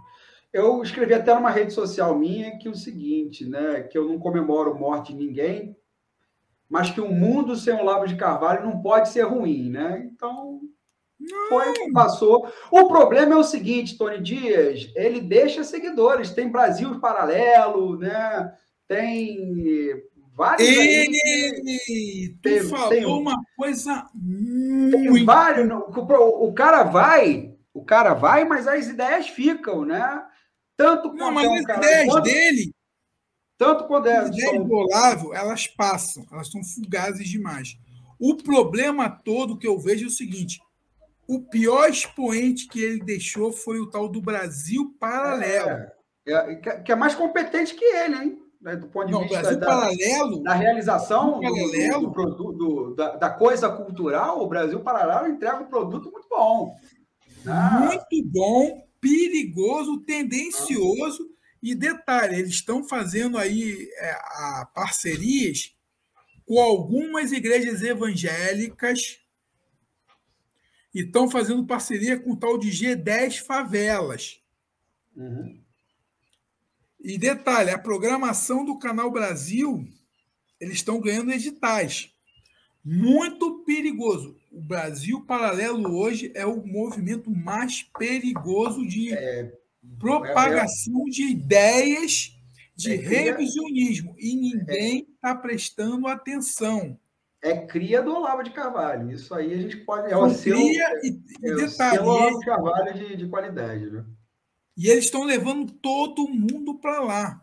Eu escrevi até numa rede social minha que o seguinte, né, que eu não comemoro morte de ninguém, mas que o mundo sem Olavo de Carvalho não pode ser ruim, né? Então, passou. O problema é o seguinte, Tony Dias, ele deixa seguidores, tem Brasil Paralelo, né? Tem vários... Tu falou uma coisa muito... Vários, o cara vai, mas as ideias ficam, né? Tanto não, mas as ideias dele... Tanto quando as ideias do Olavo, elas passam, elas são fugazes demais. O problema todo que eu vejo é o seguinte, o pior expoente que ele deixou foi o tal do Brasil Paralelo. Que é mais competente que ele, hein? Do ponto de vista da realização do produto, da coisa cultural, o Brasil Paralelo entrega um produto muito bom. Muito bom, perigoso, tendencioso. E detalhe, eles estão fazendo aí parcerias com algumas igrejas evangélicas e estão fazendo parceria com o tal de G10 Favelas. Uhum. E detalhe, a programação do Canal Brasil, eles estão ganhando editais. Muito perigoso. O Brasil Paralelo hoje é o movimento mais perigoso de propagação de ideias de revisionismo. E ninguém está prestando atenção. É cria do Olavo de Carvalho. Isso aí a gente pode... É o detalhe, selo Olavo de Carvalho de qualidade, né? E eles estão levando todo mundo para lá.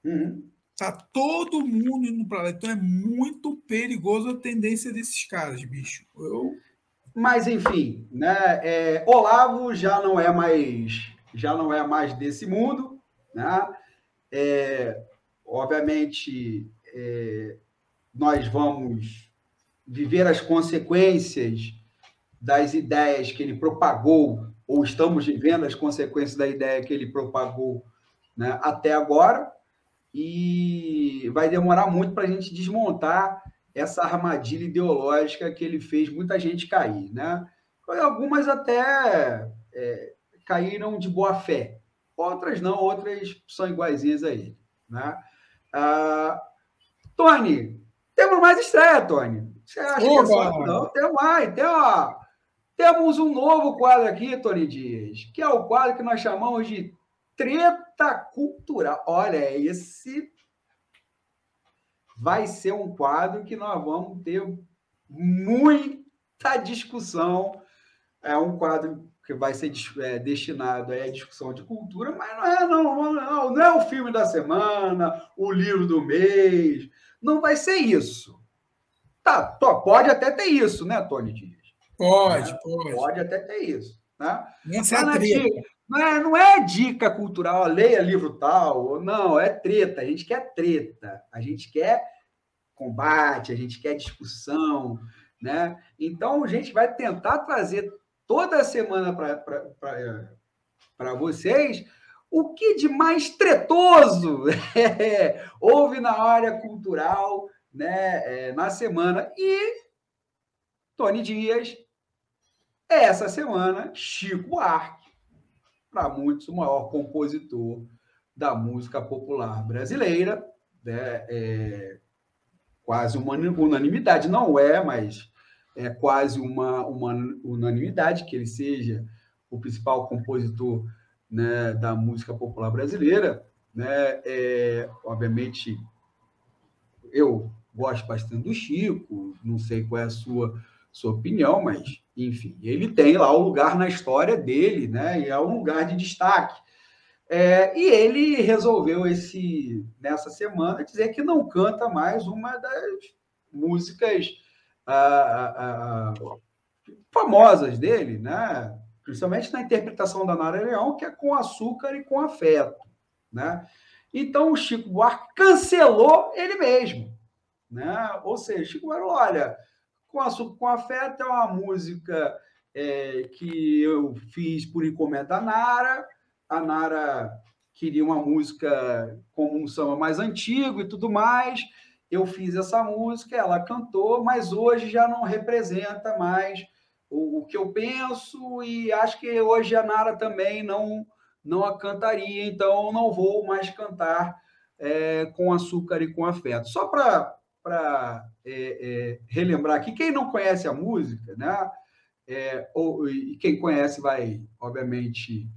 Uhum. Tá todo mundo indo para lá. Então é muito perigoso a tendência desses caras, bicho. Mas, enfim, né? Olavo já não é mais desse mundo, né? Obviamente, nós vamos viver as consequências das ideias que ele propagou, ou estamos vivendo as consequências da ideia que ele propagou, né, até agora, e vai demorar muito para a gente desmontar essa armadilha ideológica que ele fez muita gente cair, né? Algumas até caíram de boa fé, outras não, outras são iguaizinhas a ele, né? Tony, temos mais estreia, Tony. Você acha que é só? Não, tem mais. Temos um novo quadro aqui, Tony Dias, que é o quadro que nós chamamos de Treta Cultural. Olha, esse vai ser um quadro que nós vamos ter muita discussão. É um quadro que vai ser destinado à discussão de cultura, mas não é o filme da semana, o livro do mês. Não vai ser isso. Tá, pode até ter isso, né, Tony Dias? Pode. Pode até ter isso. Né? Não é dica cultural, leia livro tal. Não, é treta. A gente quer treta. A gente quer combate, a gente quer discussão. Né? Então, a gente vai tentar trazer toda semana para vocês o que de mais tretoso houve na área cultural, né, na semana. E Tony Dias, essa semana, Chico Buarque, para muitos o maior compositor da música popular brasileira, né, quase uma unanimidade, não é, mas é quase uma unanimidade que ele seja o principal compositor, né, da música popular brasileira, né? Obviamente, eu gosto bastante do Chico, não sei qual é a sua opinião, mas, enfim, ele tem lá o lugar na história dele, né? E é um lugar de destaque. E ele resolveu, nessa semana, dizer que não canta mais uma das músicas famosas dele, né? Principalmente na interpretação da Nara Leão, que é Com Açúcar e Com Afeto, né? Então, o Chico Buarque cancelou ele mesmo, né? Ou seja, Chico Buarque, olha, Com Açúcar e Com Afeto é uma música que eu fiz por encomenda da Nara. A Nara queria uma música com um samba mais antigo e tudo mais. Eu fiz essa música, ela cantou, mas hoje já não representa mais o que eu penso, e acho que hoje a Nara também não a cantaria, então não vou mais cantar Com Açúcar e Com Afeto. Só para relembrar aqui, quem não conhece a música, né? E quem conhece vai, obviamente...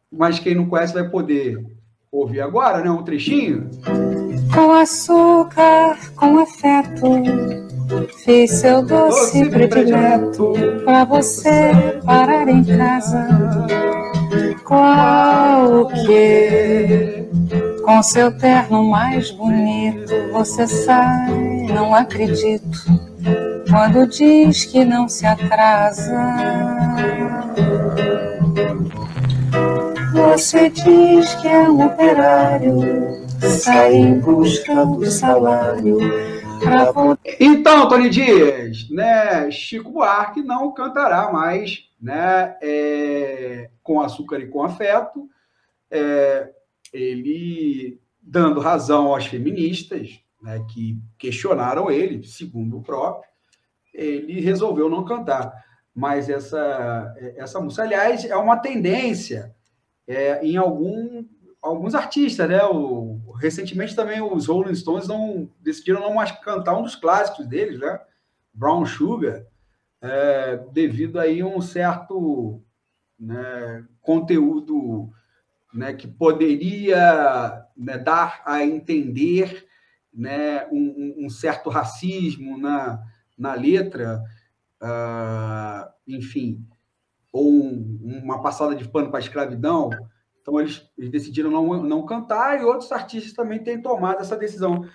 mas quem não conhece vai poder ouvir agora, né? Um trechinho. Com açúcar, com afeto, fiz seu doce predileto pra você parar em casa. Qualquer, com seu terno mais bonito, você sai, não acredito, quando diz que não se atrasa. Você diz que é um operário, sai em busca do salário. Então, Tony Dias, né, Chico Buarque não cantará mais, né, Com Açúcar e Com Afeto. Ele dando razão aos feministas, né, que questionaram ele, segundo o próprio, ele resolveu não cantar. Mas essa música, aliás, é uma tendência em alguns artistas, né? Recentemente também os Rolling Stones decidiram não mais cantar um dos clássicos deles, né? Brown Sugar, devido aí a um certo, né, conteúdo, né, que poderia, né, dar a entender, né, um certo racismo na letra, enfim, ou uma passada de pano para a escravidão. Então, eles decidiram não cantar, e outros artistas também têm tomado essa decisão.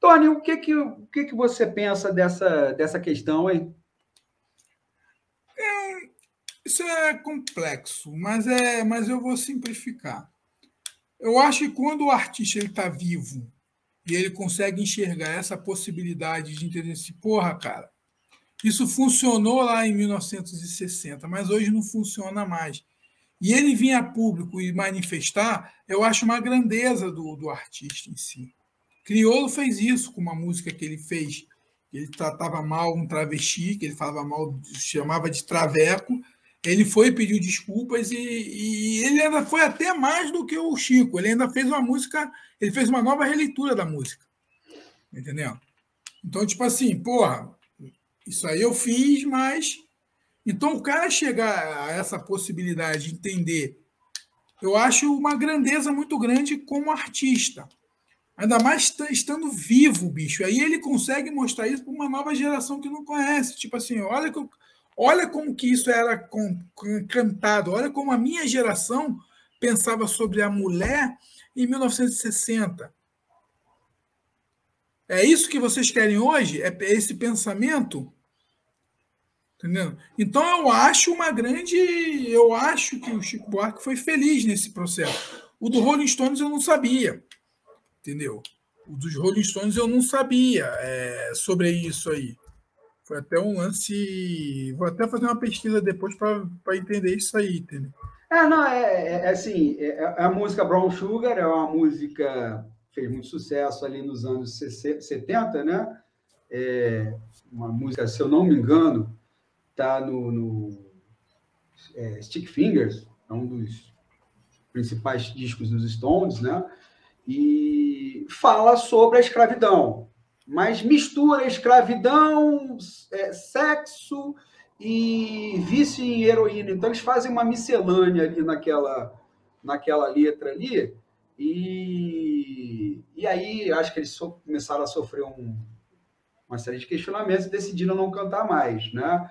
Tony, o que você pensa dessa questão aí? Isso é complexo, mas eu vou simplificar. Eu acho que quando o artista está vivo e ele consegue enxergar essa possibilidade de entender assim, porra, cara, isso funcionou lá em 1960, mas hoje não funciona mais. E ele vir a público e manifestar, eu acho uma grandeza do artista em si. Criolo fez isso com uma música que ele fez. Ele tratava mal um travesti, que ele falava mal, chamava de traveco. Ele foi pedir desculpas e ele ainda foi até mais do que o Chico. Ele ainda fez uma música, ele fez uma nova releitura da música. Entendeu? Então, tipo assim, porra, isso aí eu fiz, mas... Então, o cara chegar a essa possibilidade de entender, eu acho uma grandeza muito grande como artista. Ainda mais estando vivo, bicho. Aí ele consegue mostrar isso para uma nova geração que não conhece. Tipo assim, olha como que isso era cantado. Olha como a minha geração pensava sobre a mulher em 1960. É isso que vocês querem hoje? É esse pensamento? Entendeu? Então eu acho que o Chico Buarque foi feliz nesse processo. O do Rolling Stones eu não sabia, entendeu? O dos Rolling Stones eu não sabia sobre isso aí. Foi até um lance. Vou até fazer uma pesquisa depois para entender isso aí, entendeu? Não, assim, a música Brown Sugar é uma música que fez muito sucesso ali nos anos 70, né? Uma música, se eu não me engano, está no Stick Fingers, é um dos principais discos dos Stones, né? E fala sobre a escravidão, mas mistura escravidão, sexo e vício em heroína. Então, eles fazem uma miscelânea ali naquela letra ali, e aí acho que eles começaram a sofrer uma série de questionamentos e decidiram não cantar mais, né?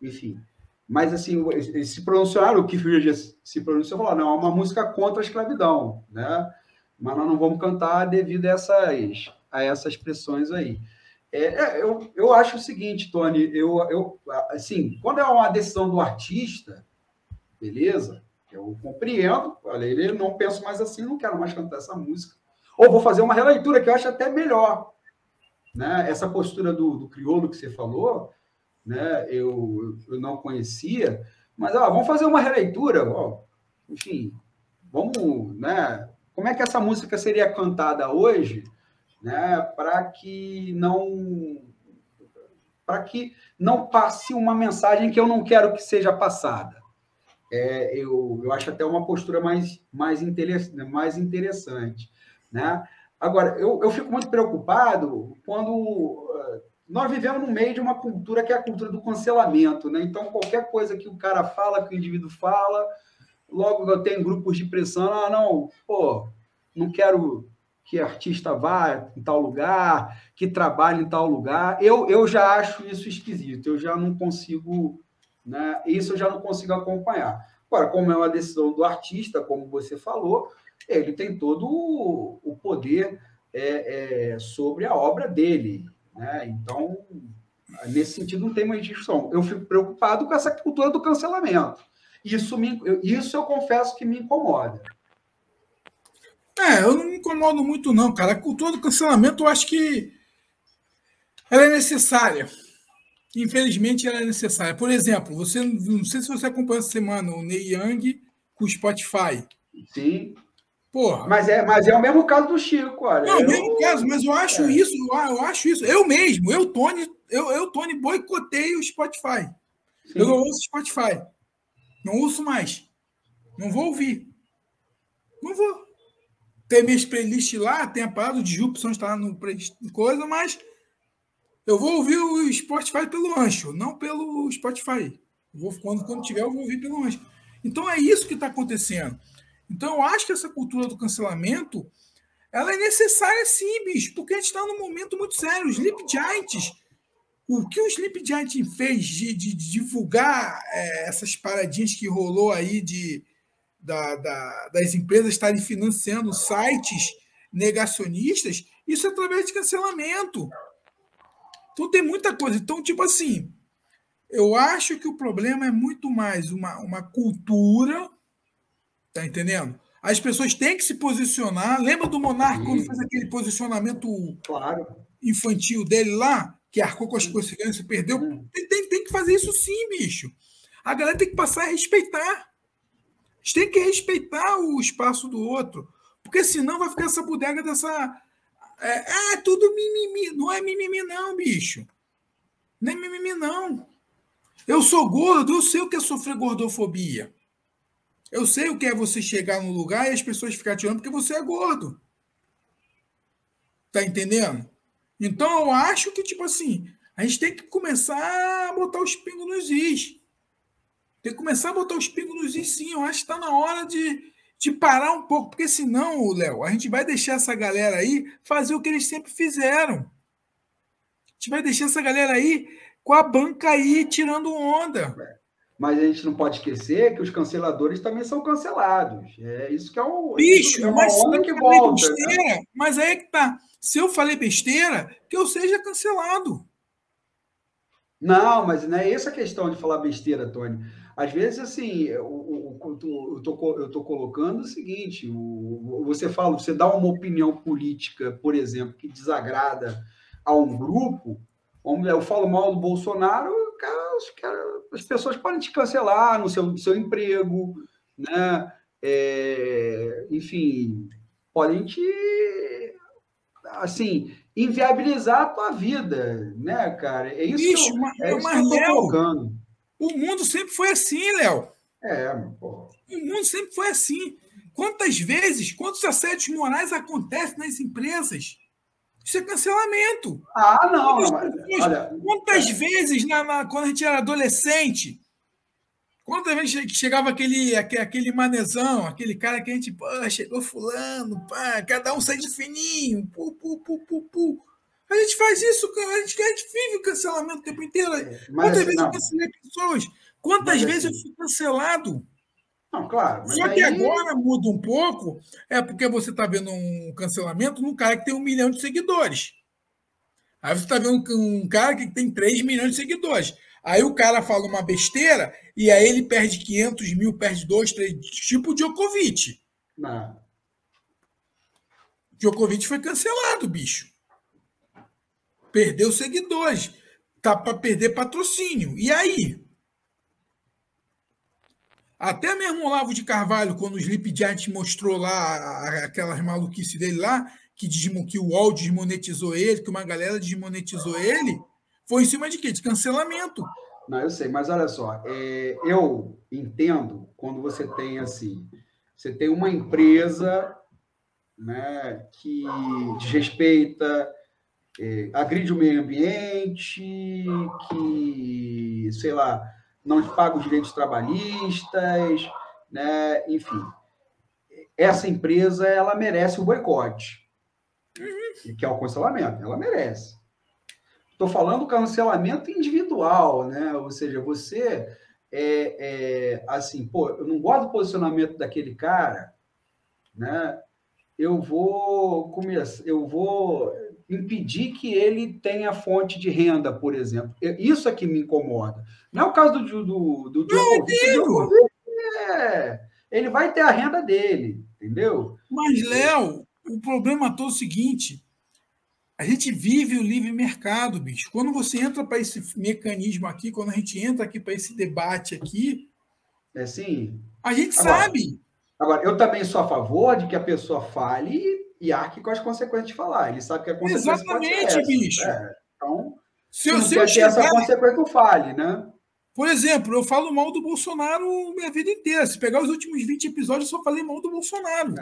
Enfim, mas assim, eles se pronunciaram, o Keith Richards se pronunciou e falou, não, é uma música contra a escravidão, né? Mas nós não vamos cantar devido a essas pressões aí. Eu acho o seguinte, Tony, assim, quando é uma decisão do artista, beleza, eu compreendo, olha, ele não penso mais assim, não quero mais cantar essa música, ou vou fazer uma releitura que eu acho até melhor, né? Essa postura do crioulo que você falou, né? Eu não conhecia, mas vamos fazer uma releitura, enfim, vamos, né? Como é que essa música seria cantada hoje, né? Para que não passe uma mensagem que eu não quero que seja passada. Eu acho até uma postura mais interessante, né? Agora, eu fico muito preocupado quando nós vivemos no meio de uma cultura que é a cultura do cancelamento, né? Então, qualquer coisa que o cara fala, que o indivíduo fala, logo eu tenho grupos de pressão, não, não quero que artista vá em tal lugar, que trabalhe em tal lugar. Eu já acho isso esquisito, eu já não consigo, né? Isso eu já não consigo acompanhar. Agora, como é uma decisão do artista, como você falou, ele tem todo o poder sobre a obra dele, né? Então, nesse sentido, não tem mais discussão. Eu fico preocupado com essa cultura do cancelamento. Isso eu confesso que me incomoda. Eu não me incomodo muito, não, cara. A cultura do cancelamento, eu acho que ela é necessária. Infelizmente, ela é necessária. Por exemplo, não sei se você acompanhou essa semana o Neil Young com o Spotify. Sim. Porra. Mas é o mesmo caso do Chico, olha. Não, mesmo caso, mas eu acho isso, eu acho isso. Eu mesmo, Tony, boicotei o Spotify. Sim. Eu não ouço Spotify. Não ouço mais. Não vou ouvir. Não vou. Tem minhas playlists lá, tem a parada de Jupson está no coisa, mas eu vou ouvir o Spotify pelo Ancho, não pelo Spotify. Quando tiver, eu vou ouvir pelo Ancho. Então é isso que está acontecendo. Então eu acho que essa cultura do cancelamento ela é necessária sim, bicho, porque a gente está num momento muito sério. Os Sleep Giants, o que o Sleep Giant fez de divulgar essas paradinhas que rolou aí das empresas estarem financiando sites negacionistas, isso é através de cancelamento. Então tem muita coisa. Então, tipo assim, eu acho que o problema é muito mais uma cultura, tá entendendo? As pessoas têm que se posicionar. Lembra do Monarca quando fez aquele posicionamento infantil dele lá, que arcou com as consequências e perdeu? Tem que fazer isso sim, bicho. A galera tem que passar a respeitar. A gente tem que respeitar o espaço do outro, porque senão vai ficar essa bodega dessa... tudo mimimi. Não é mimimi não, bicho. Não é mimimi não. Eu sou gordo, eu sei o que é sofrer gordofobia. Eu sei o que é você chegar no lugar e as pessoas ficarem te olhando porque você é gordo. Tá entendendo? Então, eu acho que, tipo assim, a gente tem que começar a botar os pingos nos is. Tem que começar a botar os pingos nos is, sim. Eu acho que está na hora de parar um pouco, porque senão, Léo, a gente vai deixar essa galera aí fazer o que eles sempre fizeram. A gente vai deixar essa galera aí com a banca aí tirando onda. Mas a gente não pode esquecer que os canceladores também são cancelados. É isso que é o... Bicho, é uma mas onda que volta. Besteira, né? Mas aí é que tá. Se eu falei besteira, que eu seja cancelado. Não, mas não é essa a questão de falar besteira, Tony. Às vezes, assim, eu tô colocando o seguinte, você dá uma opinião política, por exemplo, que desagrada a um grupo, eu falo mal do Bolsonaro, as pessoas podem te cancelar no seu emprego, né? Enfim, podem te, assim, inviabilizar a tua vida, né, cara? É isso Bicho, que eu estou colocando. O mundo sempre foi assim, Léo. Pô. O mundo sempre foi assim. Quantos assédios morais acontecem nas empresas? Isso é cancelamento. Não. Quantas vezes, quando a gente era adolescente, quantas vezes que chegava aquele manezão, aquele cara que a gente, chegou fulano, cada um sai de fininho, A gente faz isso, a gente vive o cancelamento o tempo inteiro. Quantas vezes eu cancelei pessoas? Quantas vezes eu fui cancelado? Não, claro. Só que agora muda um pouco, porque você está vendo um cancelamento num cara que tem 1 milhão de seguidores. Aí você está vendo um cara que tem 3 milhões de seguidores. Aí o cara fala uma besteira e aí ele perde 500 mil, perde 2, 3, tipo o Djokovic. Não. Djokovic foi cancelado, bicho. Perdeu seguidores. Tá para perder patrocínio. E aí? Até mesmo o Olavo de Carvalho, quando o Sleep Giant mostrou lá aquelas maluquices dele lá, que o UOL desmonetizou ele, que uma galera desmonetizou ele, foi em cima de quê? De cancelamento. Não, eu sei, mas olha só, eu entendo quando você tem assim, você tem uma empresa, né, que desrespeita, agride o meio ambiente, que, sei lá, não paga os direitos trabalhistas, né, enfim. Essa empresa, ela merece o boicote, que é o cancelamento, ela merece. Estou falando do cancelamento individual, né? Ou seja, você assim, eu não gosto do posicionamento daquele cara, né? Eu vou impedir que ele tenha fonte de renda, por exemplo. Isso é que me incomoda. Não é o caso do Djokovic. O Djokovic ele vai ter a renda dele, entendeu? Mas, Léo, o problema todo é o seguinte: a gente vive o livre mercado, bicho. Quando você entra para esse mecanismo aqui, quando a gente entra aqui para esse debate aqui, sim. a gente sabe. Agora, eu também sou a favor de que a pessoa fale e arque com as consequências de falar. Ele sabe que a consequência pode ser Exatamente, essa. bicho. Então, Se, se não se eu quer ter essa chegar, consequência, não fale, né? por exemplo, eu falo mal do Bolsonaro minha vida inteira. Se pegar os últimos 20 episódios, eu só falei mal do Bolsonaro.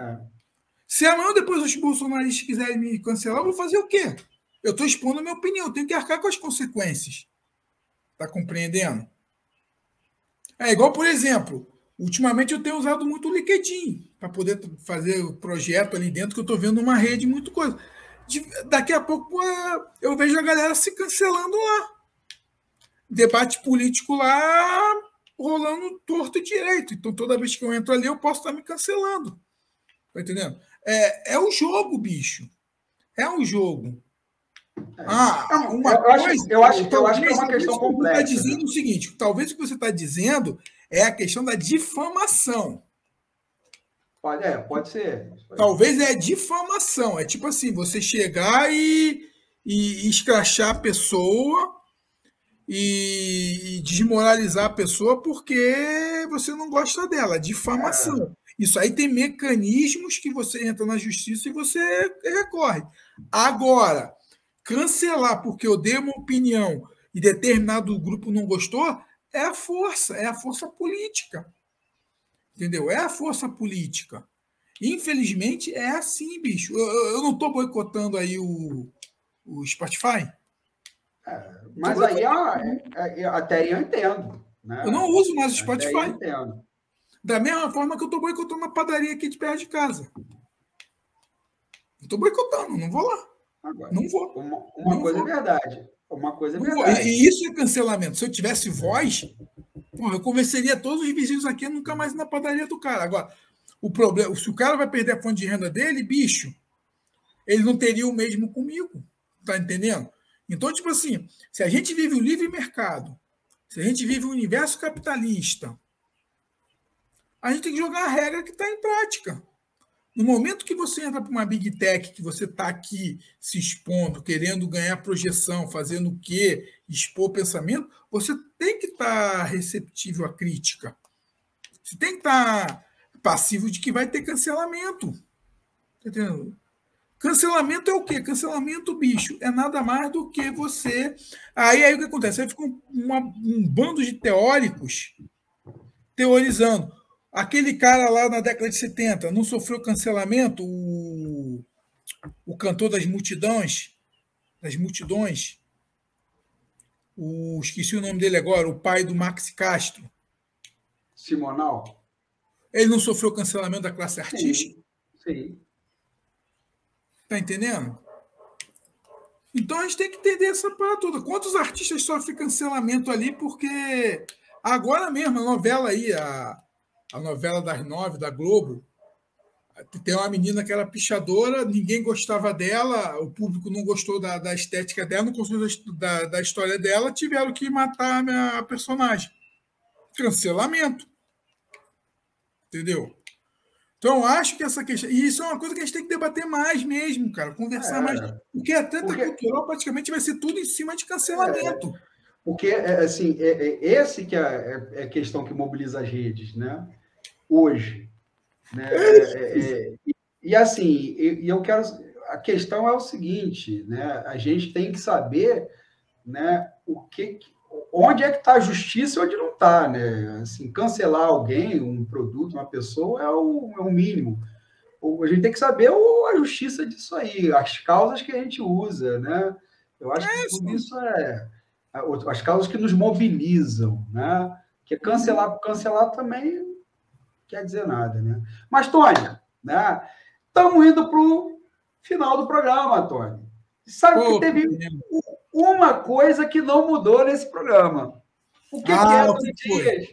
Se amanhã ou depois os bolsonaristas quiserem me cancelar, eu vou fazer o quê? Eu estou expondo a minha opinião, eu tenho que arcar com as consequências. Tá compreendendo? É igual, por exemplo, ultimamente eu tenho usado muito o LinkedIn para poder fazer o projeto ali dentro, que eu estou vendo uma rede, muito coisa. Daqui a pouco eu vejo a galera se cancelando lá. Debate político lá rolando torto e direito. Então, toda vez que eu entro ali, eu posso estar me cancelando. Tá entendendo? É o jogo, bicho. É um jogo. Eu acho que é uma questão complexa. Está dizendo o seguinte: talvez o que você está dizendo é a questão da difamação. Pode ser. Talvez é difamação. É tipo assim, você chegar e escrachar a pessoa e desmoralizar a pessoa porque você não gosta dela. Difamação. Isso aí tem mecanismos que você entra na justiça e você recorre. Agora, cancelar porque eu dei uma opinião e determinado grupo não gostou é a força política. Entendeu? É a força política. Infelizmente, é assim, bicho. Eu não estou boicotando aí o Spotify. Mas aí até eu entendo. Né? Eu não uso mais o Spotify. Eu entendo. Da mesma forma que eu estou boicotando a padaria aqui de perto de casa. Estou boicotando, não vou lá. Agora, não vou. Uma coisa é verdade. Uma coisa é verdade. E isso é cancelamento. Se eu tivesse voz, eu convenceria todos os vizinhos aqui a nunca mais ir na padaria do cara. Agora, o problema, se o cara vai perder a fonte de renda dele, bicho, ele não teria o mesmo comigo. Tá entendendo? Então, tipo assim, se a gente vive o livre mercado, se a gente vive o universo capitalista, a gente tem que jogar a regra que está em prática. No momento que você entra para uma Big Tech, que você está aqui se expondo, querendo ganhar projeção, fazendo o quê? Expor pensamento, você tem que estar receptível à crítica. Você tem que estar passivo de que vai ter cancelamento. Tá entendendo? Cancelamento é o quê? Cancelamento, bicho, é nada mais do que você... Aí o que acontece? Aí fica um bando de teóricos teorizando. Aquele cara lá na década de 70 não sofreu cancelamento? O cantor das multidões? Esqueci o nome dele agora, o pai do Max Castro. Simonal? Ele não sofreu cancelamento da classe artística? Sim. Tá entendendo? Então a gente tem que entender essa parada toda. Quantos artistas sofrem cancelamento ali? Porque agora mesmo, a novela aí, a novela das 9 da Globo, tem uma menina que era pichadora, ninguém gostava dela, o público não gostou da estética dela, não gostou da história dela, tiveram que matar a minha personagem. Cancelamento. Entendeu? Então, acho que essa questão... E isso é uma coisa que a gente tem que debater mais mesmo, cara. Conversar mais. Porque a treta cultural praticamente vai ser tudo em cima de cancelamento. Porque, assim, esse que é a questão que mobiliza as redes, né? Hoje. Né? E assim, eu quero... A questão é o seguinte, né? A gente tem que saber, né, onde é que está a justiça e onde não está, né? Assim, cancelar alguém, um produto, uma pessoa, é o mínimo. A gente tem que saber a justiça disso aí, as causas que a gente usa, né? Eu acho que tudo isso as causas que nos mobilizam, né? Porque cancelar por cancelar também não quer dizer nada, né? Mas, Tony, né? Estamos indo para o final do programa, Tony. Sabe que teve uma coisa que não mudou nesse programa. O que é, Tony Dias?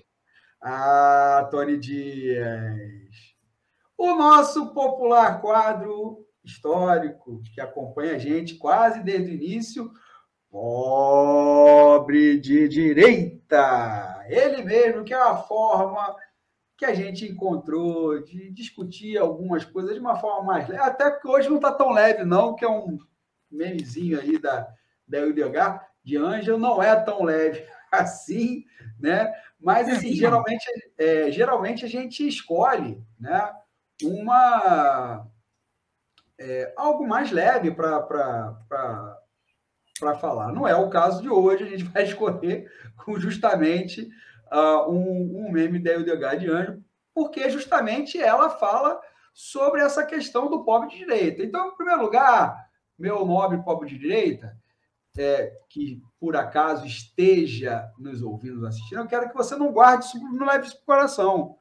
Tony Dias. O nosso popular quadro histórico, que acompanha a gente quase desde o início, Pobre de Direita. Ele mesmo, que é uma forma que a gente encontrou de discutir algumas coisas de uma forma mais leve. Até que hoje não está tão leve, não, que é um memezinho aí da UDH, de Ângelo, não é tão leve assim, né? Mas, assim, geralmente a gente escolhe, né, algo mais leve para falar. Não é o caso de hoje, a gente vai escolher justamente um meme da Hildegard de Anjos, porque justamente ela fala sobre essa questão do pobre de direita. Então, em primeiro lugar, meu nobre pobre de direita, que por acaso esteja nos ouvindo, nos assistindo, eu quero que você não guarde isso, não leve isso para o coração.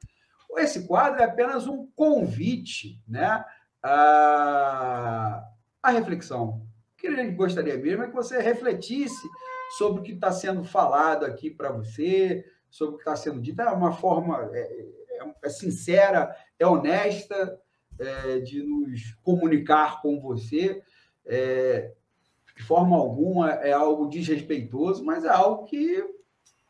Esse quadro é apenas um convite, né, à reflexão. O que a gente gostaria mesmo é que você refletisse sobre o que está sendo falado aqui para você, sobre o que está sendo dito. É uma forma sincera, é honesta de nos comunicar com você. De forma alguma é algo desrespeitoso, mas é algo que,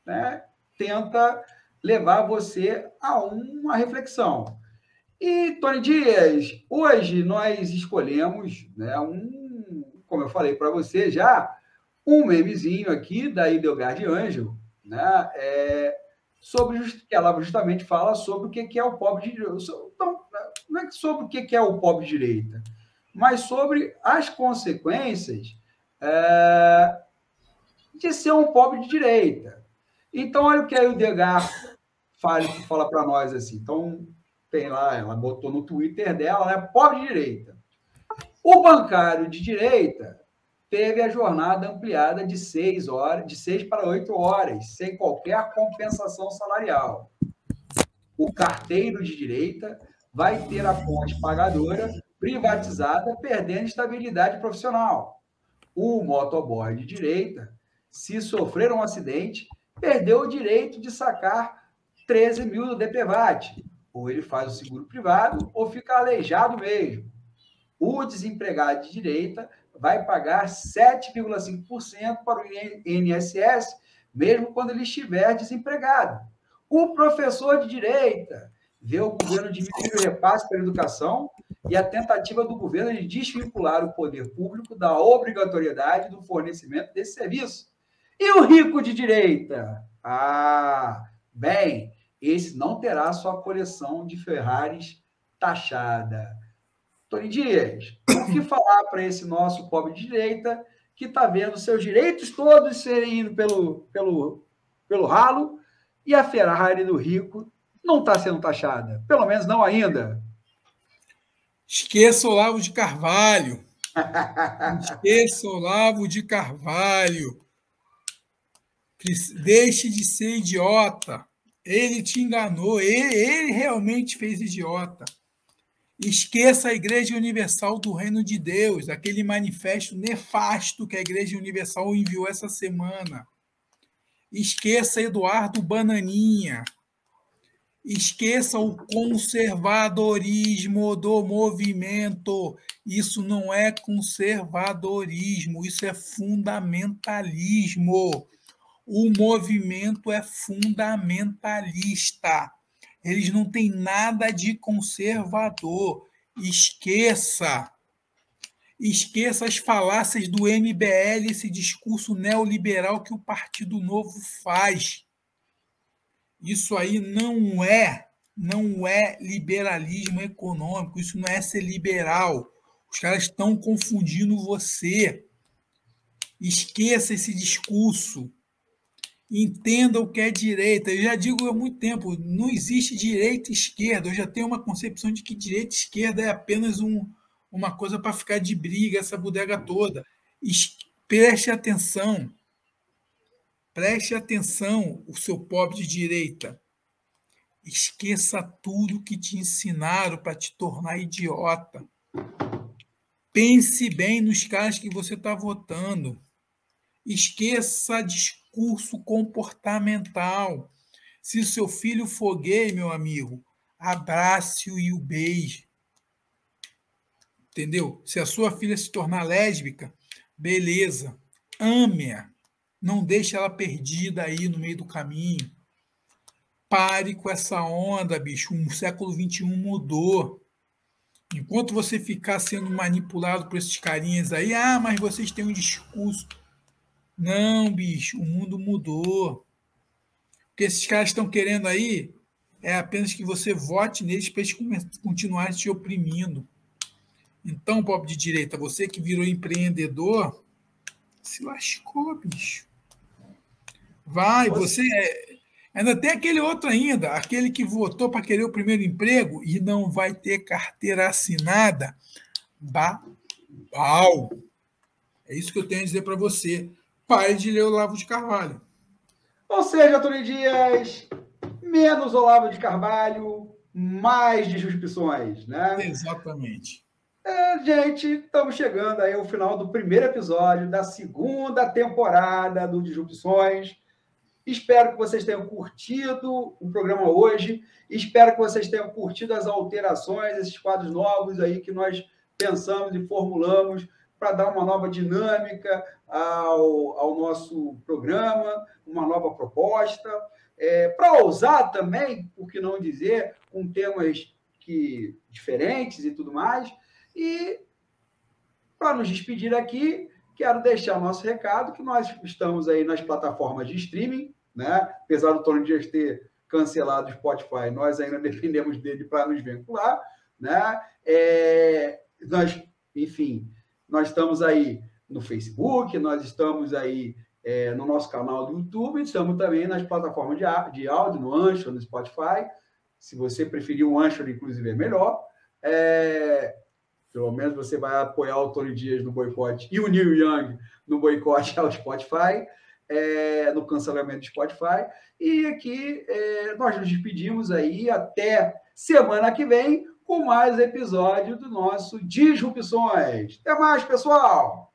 né, tenta levar você a uma reflexão. E, Tony Dias, hoje nós escolhemos, né, como eu falei para você já, um memezinho aqui da Hildegard de Anjos, né, que ela justamente fala sobre o que é o pobre de direita. Então, não é sobre o que é o pobre de direita, mas sobre as consequências de ser um pobre de direita. Então, olha o que a Hildegard fala para nós assim. Então, tem lá, ela botou no Twitter dela, né, pobre de direita. O bancário de direita teve a jornada ampliada de 6 para 8 horas, sem qualquer compensação salarial. O carteiro de direita vai ter a fonte pagadora privatizada, perdendo estabilidade profissional. O motoboy de direita, se sofrer um acidente, perdeu o direito de sacar 13 mil do DPVAT. Ou ele faz o seguro privado, ou fica aleijado mesmo. O desempregado de direita vai pagar 7,5% para o INSS, mesmo quando ele estiver desempregado. O professor de direita vê o governo diminuir o repasse para a educação e a tentativa do governo de desvincular o poder público da obrigatoriedade do fornecimento desse serviço. E o rico de direita? Bem, esse não terá sua coleção de Ferraris taxada. Tony Dias, o que falar para esse nosso pobre de direita que está vendo seus direitos todos serem indo pelo ralo e a Ferrari do rico não está sendo taxada? Pelo menos não ainda. Esqueça Olavo de Carvalho. Esqueça Olavo de Carvalho. Deixe de ser idiota. Ele te enganou. Ele realmente fez idiota. Esqueça a Igreja Universal do Reino de Deus, aquele manifesto nefasto que a Igreja Universal enviou essa semana. Esqueça Eduardo Bananinha. Esqueça o conservadorismo do movimento. Isso não é conservadorismo, isso é fundamentalismo. O movimento é fundamentalista. Eles não têm nada de conservador. Esqueça. Esqueça as falácias do MBL, esse discurso neoliberal que o Partido Novo faz. Isso aí não é liberalismo econômico, isso não é ser liberal. Os caras estão confundindo você. Esqueça esse discurso. Entenda o que é direita. Eu já digo há muito tempo, não existe direita e esquerda. Eu já tenho uma concepção de que direita e esquerda é apenas uma coisa para ficar de briga, essa bodega toda. Preste atenção. Preste atenção, o seu pobre de direita. Esqueça tudo que te ensinaram para te tornar idiota. Pense bem nos caras que você está votando. Esqueça discurso comportamental. Se o seu filho for gay, meu amigo, abrace-o e o beije. Entendeu? Se a sua filha se tornar lésbica, beleza, ame-a. Não deixe ela perdida aí no meio do caminho. Pare com essa onda, bicho. O século XXI mudou. Enquanto você ficar sendo manipulado por esses carinhas aí, mas vocês têm um discurso. Não, bicho, o mundo mudou. que esses caras estão querendo aí é apenas que você vote neles para eles continuarem te oprimindo. Então, pobre de direita, você que virou empreendedor, se lascou, bicho. Vai, você ainda tem aquele outro ainda, aquele que votou para querer o primeiro emprego e não vai ter carteira assinada. Babau. É isso que eu tenho a dizer para você. Pare de ler o Olavo de Carvalho. Ou seja, Tony Dias, menos Olavo de Carvalho, mais disrupções, né? Exatamente. Gente, estamos chegando aí ao final do primeiro episódio da segunda temporada do Disrupções. Espero que vocês tenham curtido o programa hoje. Espero que vocês tenham curtido as alterações, esses quadros novos aí que nós pensamos e formulamos para dar uma nova dinâmica ao nosso programa, uma nova proposta. Para ousar também, por que não dizer, com temas diferentes e tudo mais. E, para nos despedir aqui, quero deixar o nosso recado, que nós estamos aí nas plataformas de streaming, né? Apesar do Tony Dias ter cancelado o Spotify, nós ainda dependemos dele para nos vincular, né? Nós estamos aí no Facebook, nós estamos aí no nosso canal do YouTube, estamos também nas plataformas de áudio, no Anchor, no Spotify. Se você preferir o Anchor, inclusive, é melhor. Pelo menos você vai apoiar o Tony Dias no boicote e o Neil Young no boicote ao Spotify, no cancelamento do Spotify. E aqui nós nos despedimos aí até semana que vem com mais episódio do nosso Disrupções. Até mais, pessoal!